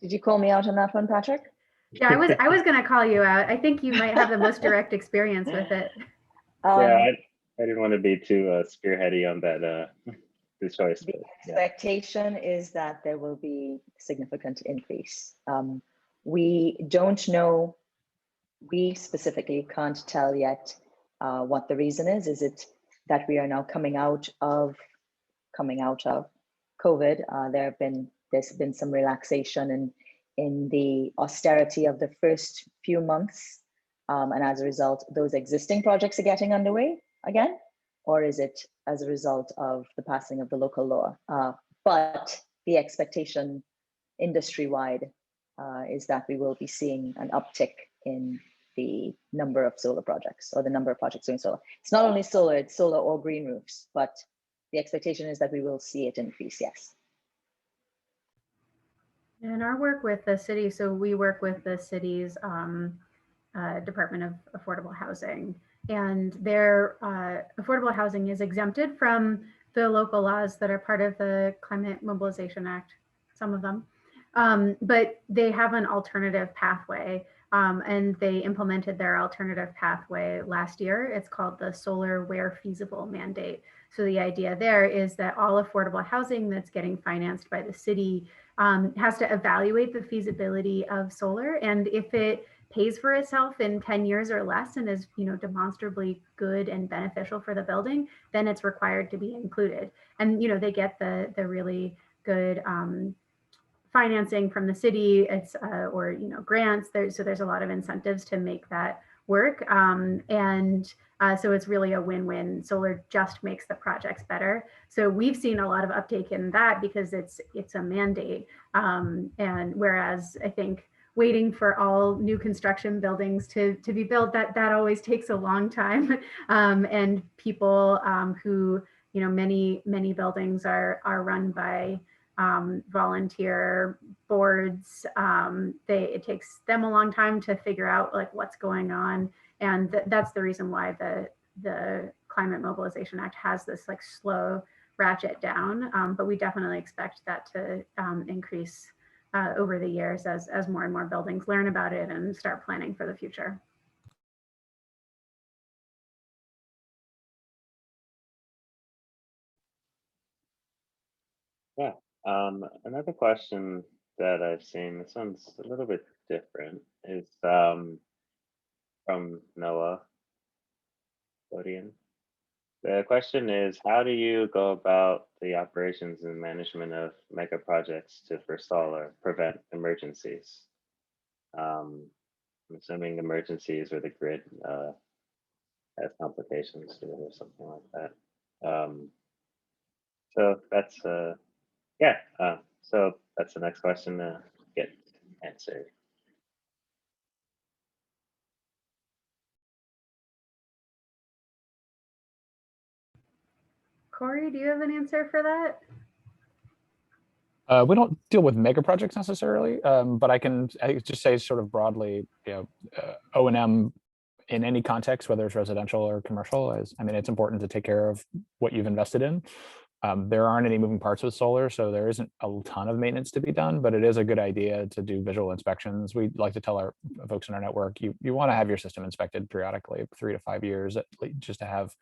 Did you call me out on that one, Patrick? Yeah, I was going to call you out. I think you might have the most direct experience with it. Yeah, I didn't want to be too spearheady on that the choice. The expectation is that there will be significant increase. We don't know. We specifically can't tell yet what the reason is. Is it that we are now coming out of COVID? There's been some relaxation in the austerity of the first few months, and as a result, those existing projects are getting underway again, or is it as a result of the passing of the local law? But the expectation industry-wide is that we will be seeing an uptick in the number of solar projects, or the number of projects doing solar. It's not only solar, it's solar or green roofs, but the expectation is that we will see it increase, yes. In our work with the city, so we work with the city's Department of Affordable Housing, and their affordable housing is exempted from the local laws that are part of the Climate Mobilization Act, some of them, but they have an alternative pathway, and they implemented their alternative pathway last year. It's called the Solar Where Feasible mandate. So the idea there is that all affordable housing that's getting financed by the city has to evaluate the feasibility of solar, and if it pays for itself in 10 years or less and is, demonstrably good and beneficial for the building, then it's required to be included. And, they get the really good financing from the city, it's or grants. So there's a lot of incentives to make that work, so it's really a win-win. Solar just makes the projects better. So we've seen a lot of uptake in that because it's a mandate, and whereas I think waiting for all new construction buildings to be built, that always takes a long time, and people who many buildings are run by volunteer boards. It takes them a long time to figure out like what's going on, and that's the reason why the Climate Mobilization Act has this like slow ratchet down. But we definitely expect that to increase over the years as more and more buildings learn about it and start planning for the future. Yeah. Another question that I've seen, this one's a little bit different, is from Noah Bodian. The question is, how do you go about the operations and management of mega projects to forestall or prevent emergencies? I'm assuming emergencies or the grid has complications or something like that. So that's yeah. So that's the next question to get answered. Corey, do you have an answer for that? We don't deal with mega projects necessarily, but I just say sort of broadly, O&M in any context, whether it's residential or commercial, it's important to take care of what you've invested in. There aren't any moving parts with solar, so there isn't a ton of maintenance to be done, but it is a good idea to do visual inspections. We like to tell our folks in our network, you want to have your system inspected periodically, 3 to 5 years, at least, just to have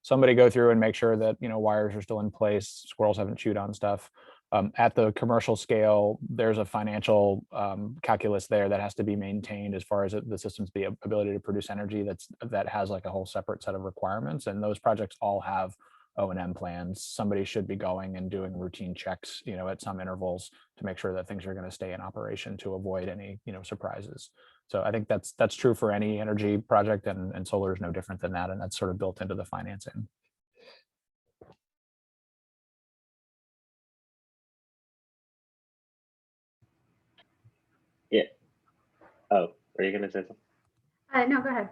somebody go through and make sure that wires are still in place, squirrels haven't chewed on stuff. At the commercial scale, there's a financial calculus there that has to be maintained as far as the system's ability to produce energy that has like a whole separate set of requirements, and those projects all have O&M plans. Somebody should be going and doing routine checks, at some intervals to make sure that things are going to stay in operation to avoid any, surprises. So I think that's true for any energy project, and solar is no different than that, and that's sort of built into the financing. Yeah. Oh, are you gonna say something? No, go ahead.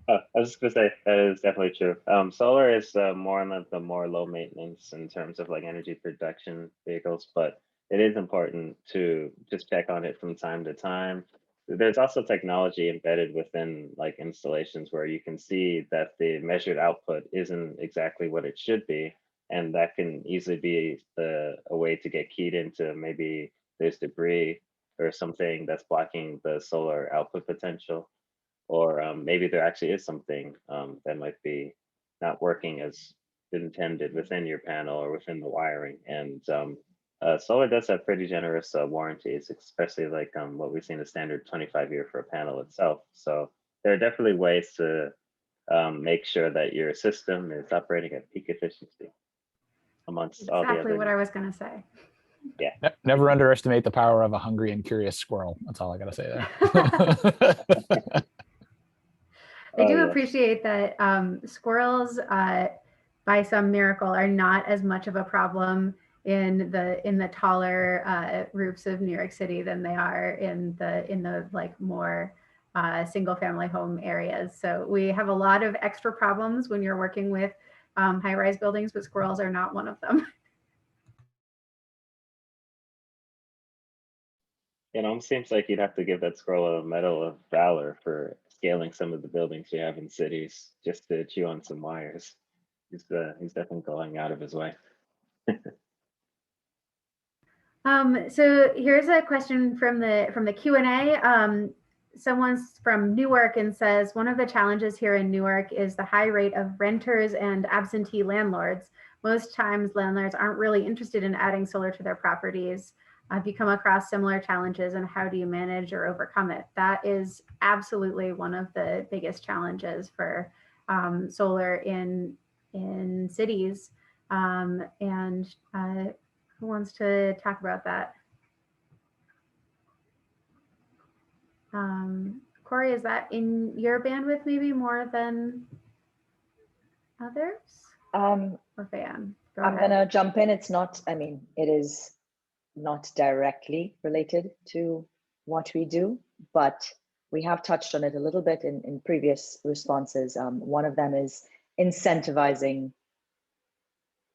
Oh, I was just gonna say that is definitely true. Solar is more on the more low maintenance in terms of like energy production vehicles, but it is important to just check on it from time to time. There's also technology embedded within like installations where you can see that the measured output isn't exactly what it should be, and that can easily be a way to get keyed into maybe there's debris or something that's blocking the solar output potential, or maybe there actually is something that might be not working as intended within your panel or within the wiring. And solar does have pretty generous warranties, especially like what we've seen, the standard 25-year for a panel itself. So there are definitely ways to make sure that your system is operating at peak efficiency amongst all the other. Exactly what I was going to say. Yeah. Never underestimate the power of a hungry and curious squirrel. That's all I got to say there. I do appreciate that squirrels, by some miracle, are not as much of a problem in the taller roofs of New York City than they are in the like more single family home areas. So we have a lot of extra problems when you're working with high-rise buildings, but squirrels are not one of them. It almost seems like you'd have to give that squirrel a Medal of Valor for scaling some of the buildings you have in cities just to chew on some wires. He's definitely going out of his way. So here's a question from the Q&A. Someone's from Newark and says, one of the challenges here in Newark is the high rate of renters and absentee landlords. Most times landlords aren't really interested in adding solar to their properties. Have you come across similar challenges and how do you manage or overcome it? That is absolutely one of the biggest challenges for solar in cities. And who wants to talk about that? Corey, is that in your bandwidth maybe more than others? Or Fayeann? I'm gonna jump in. It's not, I mean, it is not directly related to what we do, but we have touched on it a little bit in previous responses. One of them is incentivizing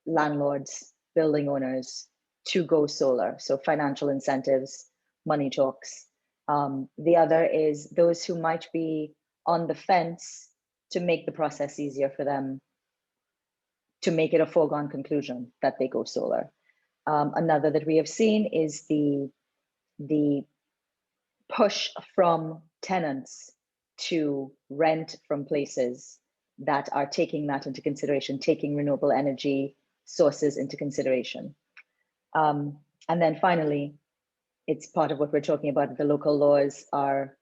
landlords, building owners to go solar. So financial incentives, money talks. The other is those who might be on the fence to make the process easier for them, to make it a foregone conclusion that they go solar. Another that we have seen is the push from tenants to rent from places that are taking that into consideration, taking renewable energy sources into consideration. And then finally, it's part of what we're talking about. The local laws are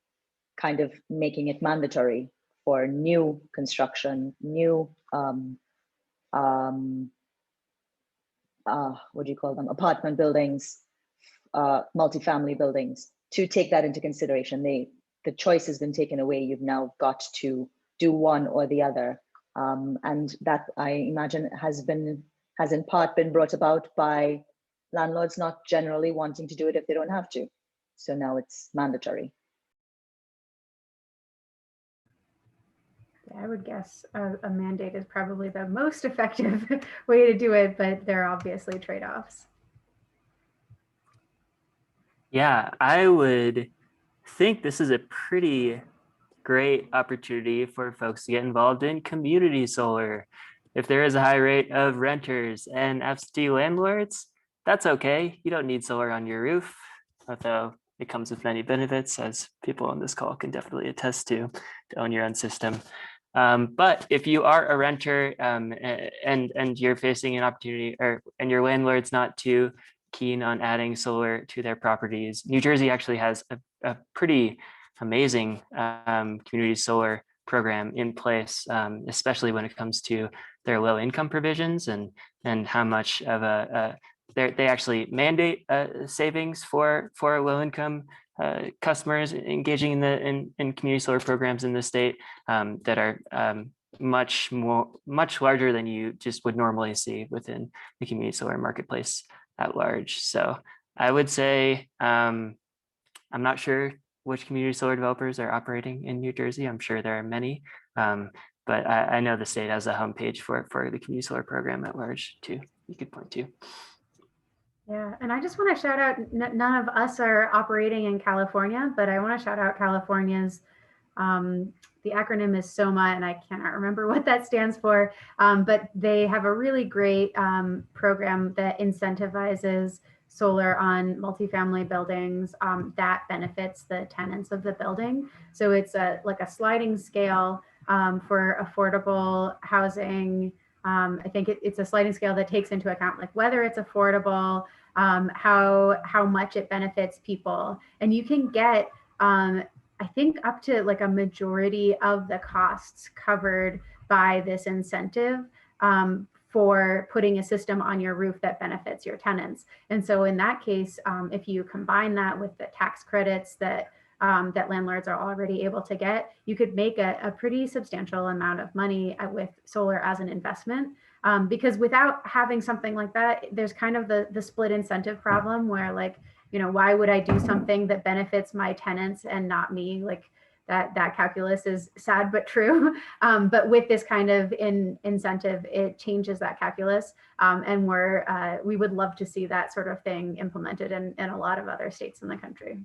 kind of making it mandatory for new construction, new what do you call them? Apartment buildings, multifamily buildings, to take that into consideration. The choice has been taken away. You've now got to do one or the other. And that, I imagine, has in part been brought about by landlords not generally wanting to do it if they don't have to. So now it's mandatory. I would guess a mandate is probably the most effective way to do it, but there are obviously trade-offs. Yeah, I would think this is a pretty great opportunity for folks to get involved in community solar. If there is a high rate of renters and absentee landlords, that's okay. You don't need solar on your roof, although it comes with many benefits, as people on this call can definitely attest to own your own system. But if you are a renter and you're facing an opportunity, and your landlord's not too keen on adding solar to their properties, New Jersey actually has a pretty amazing community solar program in place, especially when it comes to their low income provisions and how much of they actually mandate savings for low income customers engaging in community solar programs in the state that are much larger than you just would normally see within the community solar marketplace at large. So I would say I'm not sure which community solar developers are operating in New Jersey. I'm sure there are many, but I know the state has a homepage for the community solar program at large too. You could point to. Yeah, and I just want to shout out, none of us are operating in California, but I want to shout out California's, the acronym is SOMA, and I cannot remember what that stands for, but they have a really great program that incentivizes solar on multifamily buildings that benefits the tenants of the building. So it's like a sliding scale for affordable housing. I think it's a sliding scale that takes into account like whether it's affordable, how much it benefits people, and you can get I think up to like a majority of the costs covered by this incentive for putting a system on your roof that benefits your tenants. And so in that case, if you combine that with the tax credits that that landlords are already able to get, you could make a pretty substantial amount of money with solar as an investment. Because without having something like that, there's kind of the split incentive problem where like, you know, why would I do something that benefits my tenants and not me? Like that calculus is sad but true. But with this kind of incentive, it changes that calculus. And we would love to see that sort of thing implemented in a lot of other states in the country.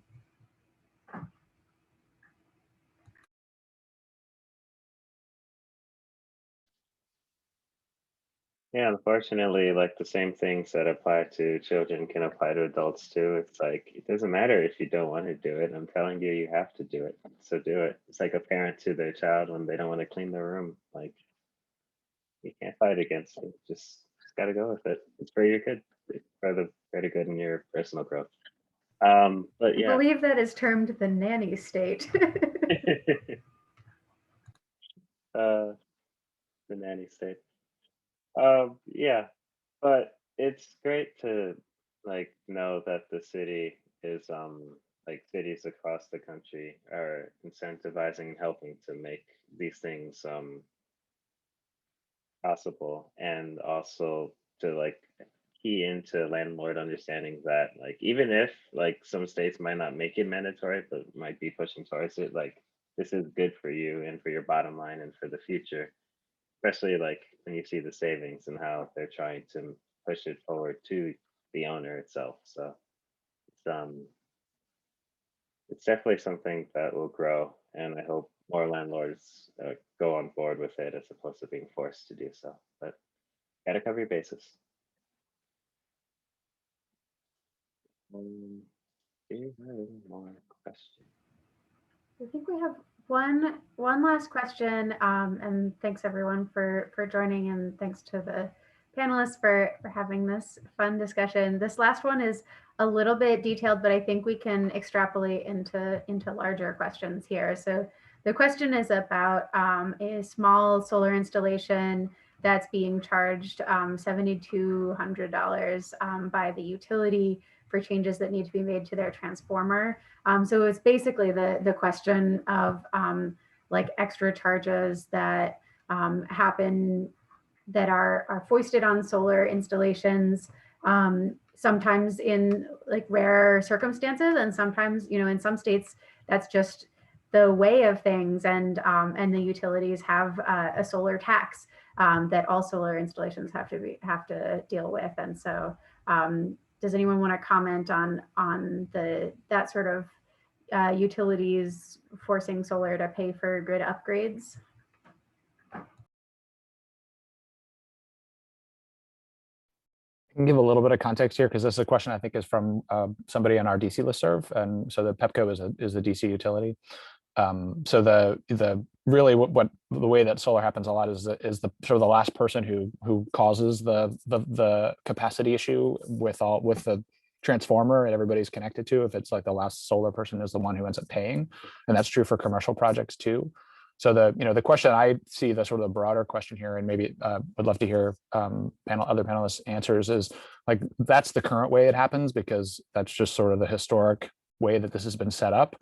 Yeah, unfortunately, like the same things that apply to children can apply to adults too. It's like, it doesn't matter if you don't want to do it. I'm telling you, you have to do it. So do it. It's like a parent to their child when they don't want to clean their room. Like, you can't fight against it. Just got to go with it. It's for your kid, for the greater good in your personal growth. But I yeah. believe that is termed the nanny state. The nanny state. Yeah, but it's great to like know that the city is like cities across the country are incentivizing and helping to make these things possible, and also to like key into landlord understanding that like even if like some states might not make it mandatory but might be pushing towards it, like this is good for you and for your bottom line and for the future, especially like when you see the savings and how they're trying to push it forward to the owner itself. So it's definitely something that will grow, and I hope more landlords go on board with it as opposed to being forced to do so. But gotta cover your bases. Do you have any more questions? I think we have one last question, and thanks everyone for joining, and thanks to the panelists for having this fun discussion. This last one is a little bit detailed, but I think we can extrapolate into larger questions here. So the question is about a small solar installation that's being charged $7,200 by the utility for changes that need to be made to their transformer. So it's basically the question of like extra charges that happen that are foisted on solar installations, sometimes in like rare circumstances, and sometimes, you know, in some states that's just the way of things, and the utilities have a solar tax that all solar installations have to deal with. And so does anyone want to comment on that sort of utilities forcing solar to pay for grid upgrades? I can give a little bit of context here because this is a question I think is from somebody on our DC listserv, and so the Pepco is the DC utility. So the really what the way that solar happens a lot is the sort of the last person who causes the capacity issue with the transformer and everybody's connected to. If it's like the last solar person is the one who ends up paying, and that's true for commercial projects too. So the question I see, the sort of the broader question here, and maybe would love to hear other panelists' answers, is like that's the current way it happens because that's just sort of the historic way that this has been set up.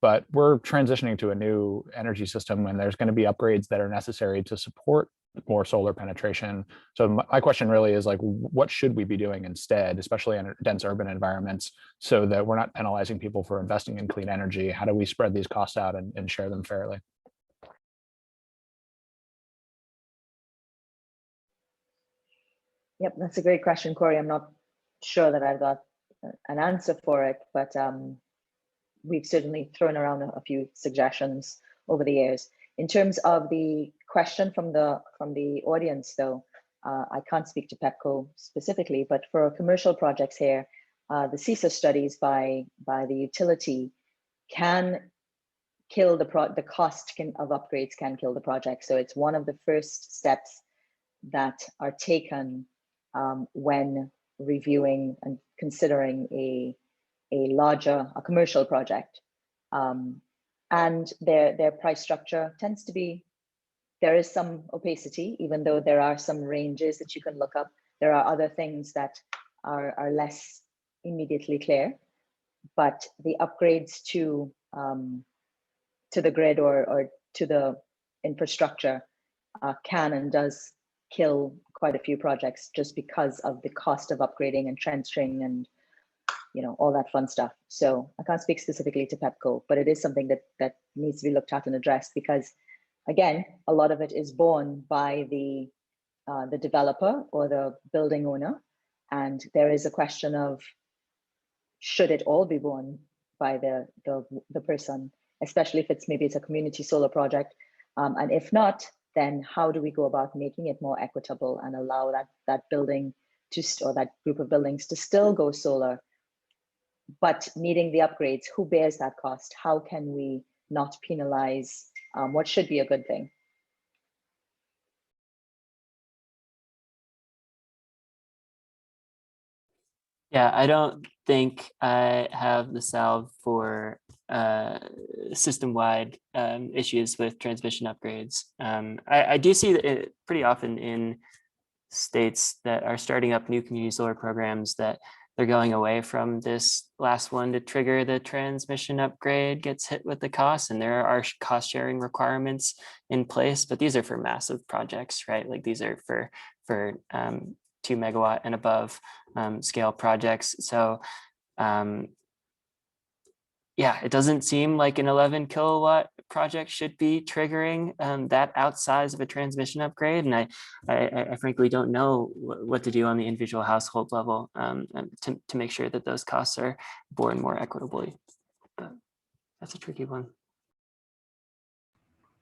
But we're transitioning to a new energy system when there's going to be upgrades that are necessary to support more solar penetration. So my question really is like, what should we be doing instead, especially in dense urban environments, so that we're not penalizing people for investing in clean energy? How do we spread these costs out and share them fairly? Yep, that's a great question, Corey. I'm not sure that I've got an answer for it, but we've certainly thrown around a few suggestions over the years. In terms of the question from the audience, though, I can't speak to Pepco specifically, but for commercial projects here, the CISA studies by the utility can kill the cost of upgrades can kill the project. So it's one of the first steps that are taken when reviewing and considering a commercial project. And their price structure tends to be, there is some opacity, even though there are some ranges that you can look up. There are other things that are less immediately clear, but the upgrades to the grid or to the infrastructure can and does kill quite a few projects just because of the cost of upgrading and trenching and all that fun stuff. So I can't speak specifically to Pepco, but it is something that needs to be looked at and addressed, because again, a lot of it is borne by the developer or the building owner, and there is a question of should it all be borne by the person, especially if it's a community solar project, and if not, then how do we go about making it more equitable and allow that building or that group of buildings to still go solar, but needing the upgrades? Who bears that cost? How can we not penalize what should be a good thing? Yeah, I don't think I have the salve for system-wide issues with transmission upgrades. I do see it pretty often in states that are starting up new community solar programs that they're going away from this last one to trigger the transmission upgrade gets hit with the cost, and there are cost sharing requirements in place, but these are for massive projects, right? Like these are for 2 megawatt and above scale projects. So yeah, it doesn't seem like an 11 kilowatt project should be triggering that outsize of a transmission upgrade. And I frankly don't know what to do on the individual household level to make sure that those costs are borne more equitably. But that's a tricky one.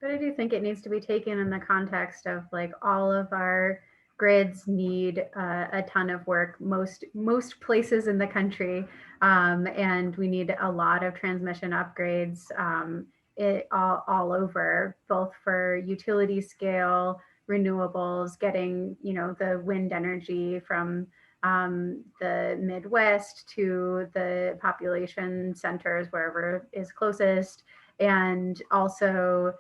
But I do think it needs to be taken in the context of like all of our grids need a ton of work, most places in the country, and we need a lot of transmission upgrades all over, both for utility scale, renewables, getting the wind energy from the Midwest to the population centers wherever is closest, and also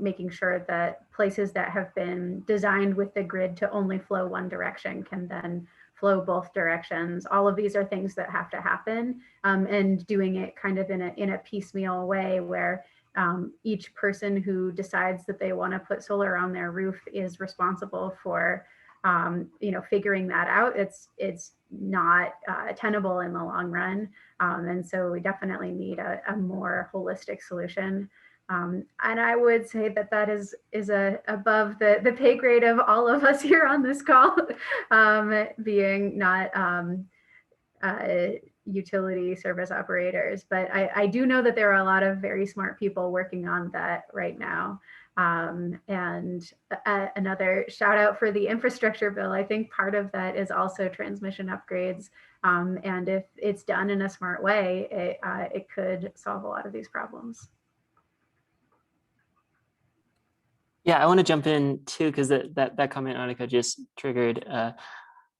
making sure that places that have been designed with the grid to only flow one direction can then flow both directions. All of these are things that have to happen, and doing it kind of in a piecemeal way where each person who decides that they want to put solar on their roof is responsible for figuring that out. It's not tenable in the long run, and so we definitely need a more holistic solution. And I would say that is above the pay grade of all of us here on this call, being not utility service operators. But I do know that there are a lot of very smart people working on that right now. And another shout out for the infrastructure bill. I think part of that is also transmission upgrades. And if it's done in a smart way, it could solve a lot of these problems. Yeah, I want to jump in too, because that comment Annika just triggered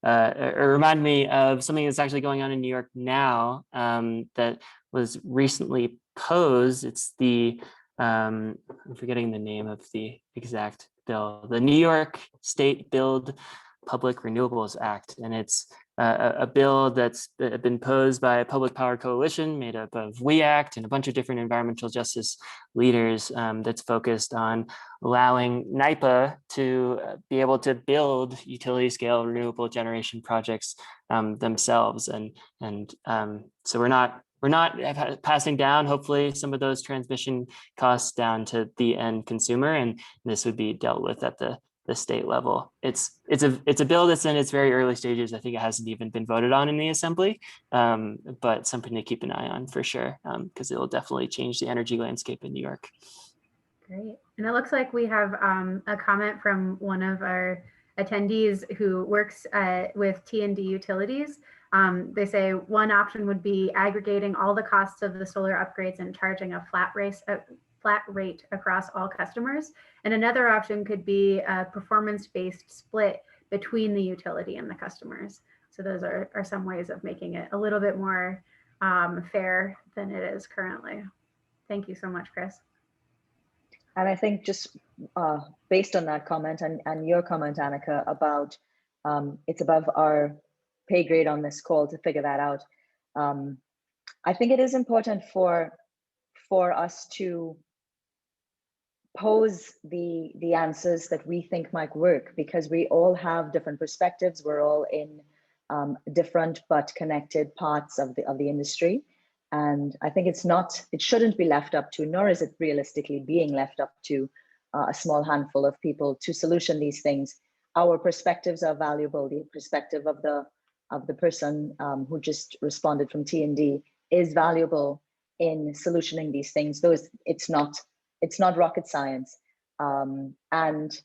or reminded me of something that's actually going on in New York now that was recently posed. It's the I'm forgetting the name of the exact bill, the New York State Build Public Renewables Act, and it's a bill that's been posed by a public power coalition made up of We Act and a bunch of different environmental justice leaders that's focused on allowing Nycha to be able to build utility scale renewable generation projects themselves. And so we're not passing down, hopefully, some of those transmission costs down to the end consumer, and this would be dealt with at the state level. It's a bill that's in its very early stages. I think it hasn't even been voted on in the assembly, but something to keep an eye on for sure, because it will definitely change the energy landscape in New York. Great. And it looks like we have a comment from one of our attendees who works with T&D utilities. They say one option would be aggregating all the costs of the solar upgrades and charging a flat rate across all customers. And another option could be a performance-based split between the utility and the customers. So those are some ways of making it a little bit more fair than it is currently. Thank you so much, Chris. And I think just based on that comment and your comment, Annika, about it's above our pay grade on this call to figure that out. I think it is important for us to pose the answers that we think might work, because we all have different perspectives. We're all in different but connected parts of the industry. And I think it shouldn't be left up to, nor is it realistically being left up to a small handful of people to solution these things. Our perspectives are valuable. The perspective of the person who just responded from T&D is valuable in solutioning these things. Though it's not rocket science, and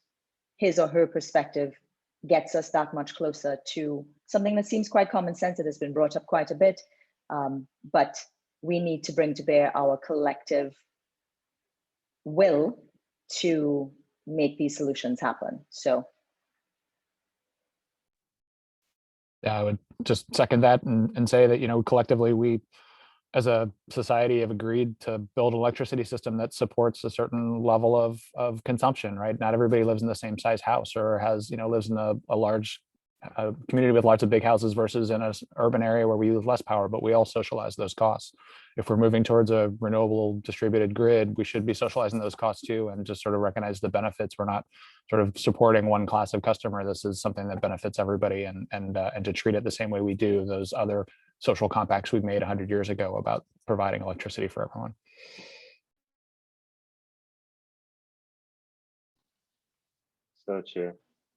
his or her perspective gets us that much closer to something that seems quite common sense. It has been brought up quite a bit. But we need to bring to bear our collective will to make these solutions happen. So Yeah, I would just second that and say that, you know, collectively we as a society have agreed to build an electricity system that supports a certain level of consumption, right? Not everybody lives in the same size house or has, you know, lives in a large community with lots of big houses versus in an urban area where we use less power, but we all socialize those costs. If we're moving towards a renewable distributed grid, we should be socializing those costs too, and just sort of recognize the benefits. We're not sort of supporting one class of customer. This is something that benefits everybody, and to treat it the same way we do those other social compacts we made 100 years ago about providing electricity for everyone. So true.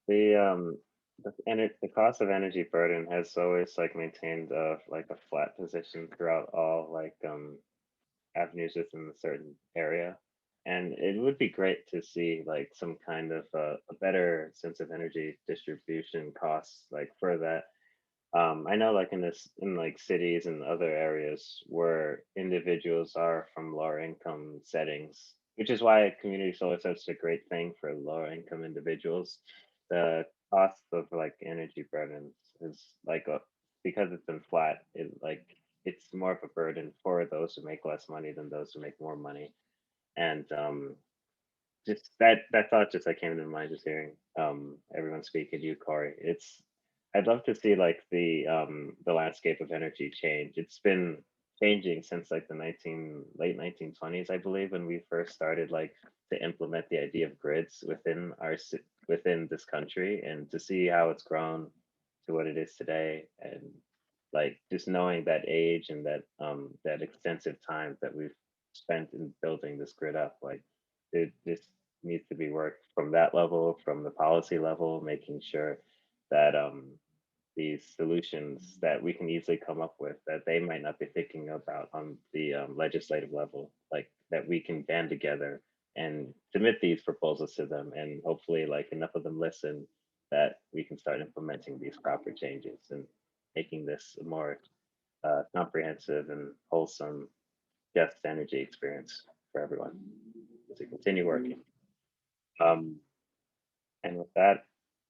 The cost of energy burden has always like maintained like a flat position throughout all like avenues within a certain area. And it would be great to see like some kind of a better sense of energy distribution costs like for that. I know like in like cities and other areas where individuals are from lower income settings, which is why community solar is such a great thing for lower income individuals. The cost of like energy burdens is like because it's been flat, it's more of a burden for those who make less money than those who make more money. And just that thought just like came to mind just hearing everyone speak and you, Corey. I'd love to see like the landscape of energy change. It's been changing since like the late 1920s, I believe, when we first started like to implement the idea of grids within this country, and to see how it's grown to what it is today. And like just knowing that age and that extensive time that we've spent in building this grid up, like this needs to be worked from that level, from the policy level, making sure that these solutions that we can easily come up with that they might not be thinking about on the legislative level, like that we can band together and submit these proposals to them, and hopefully like enough of them listen that we can start implementing these proper changes and making this a more comprehensive and wholesome just energy experience for everyone to continue working. And with that,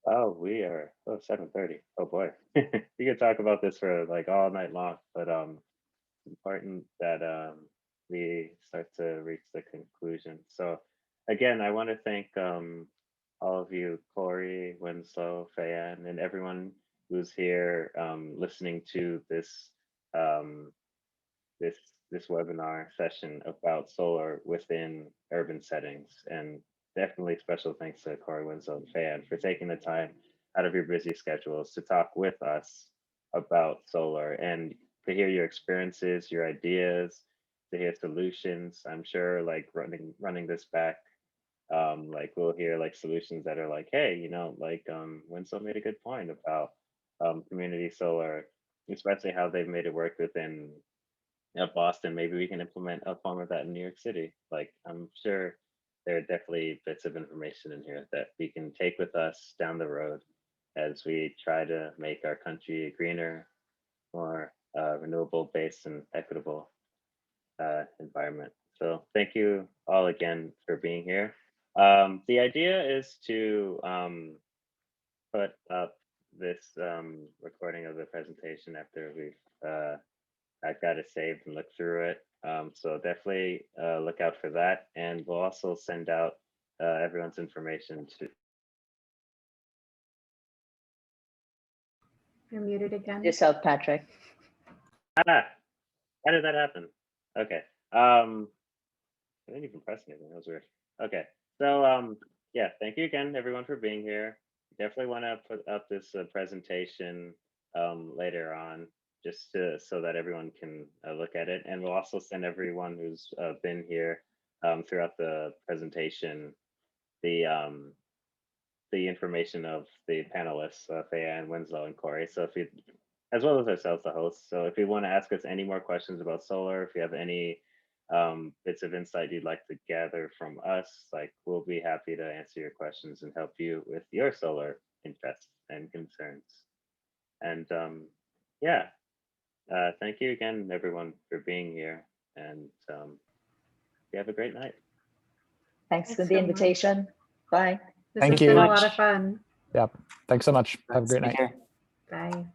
oh, we are 7:30. Oh boy, we could talk about this for like all night long, but it's important that we start to reach the conclusion. So again, I want to thank all of you, Corey, Winslow, Fayeann, and everyone who's here listening to um, this this webinar session about solar within urban settings. And definitely special thanks to Corey, Winslow, and Fayeann for taking the time out of your busy schedules to talk with us about solar and to hear your experiences, your ideas, to hear solutions. I'm sure like running this back, like we'll hear like solutions that are like, hey, you know, like Winslow made a good point about community solar, especially how they've made it work within Boston. Maybe we can implement a form of that in New York City. Like, I'm sure there are definitely bits of information in here that we can take with us down the road as we try to make our country a greener, more renewable based and equitable environment. So thank you all again for being here. The idea is to put up this recording of the presentation after we've I've got it saved and look through it. So definitely look out for that. And we'll also send out everyone's information to. You're muted again. Yourself, Patrick. Ah, how did that happen? Okay. I didn't even press anything. That was weird. Okay. So yeah, thank you again, everyone, for being here. Definitely want to put up this presentation later on, just so that everyone can look at it. And we'll also send everyone who's been here throughout the presentation the information of the panelists, Fayeann, Winslow, and Corey. So if you, as well as ourselves, the hosts. So if you want to ask us any more questions about solar, if you have any bits of insight you'd like to gather from us, like we'll be happy to answer your questions and help you with your solar interests and concerns. And yeah, thank you again, everyone, for being here. And you have a great night. Thanks for Thanks the so invitation. much. Bye. This Thank has you. been a lot of fun. Yep. Thanks so much. Have a great Take night. care. Bye.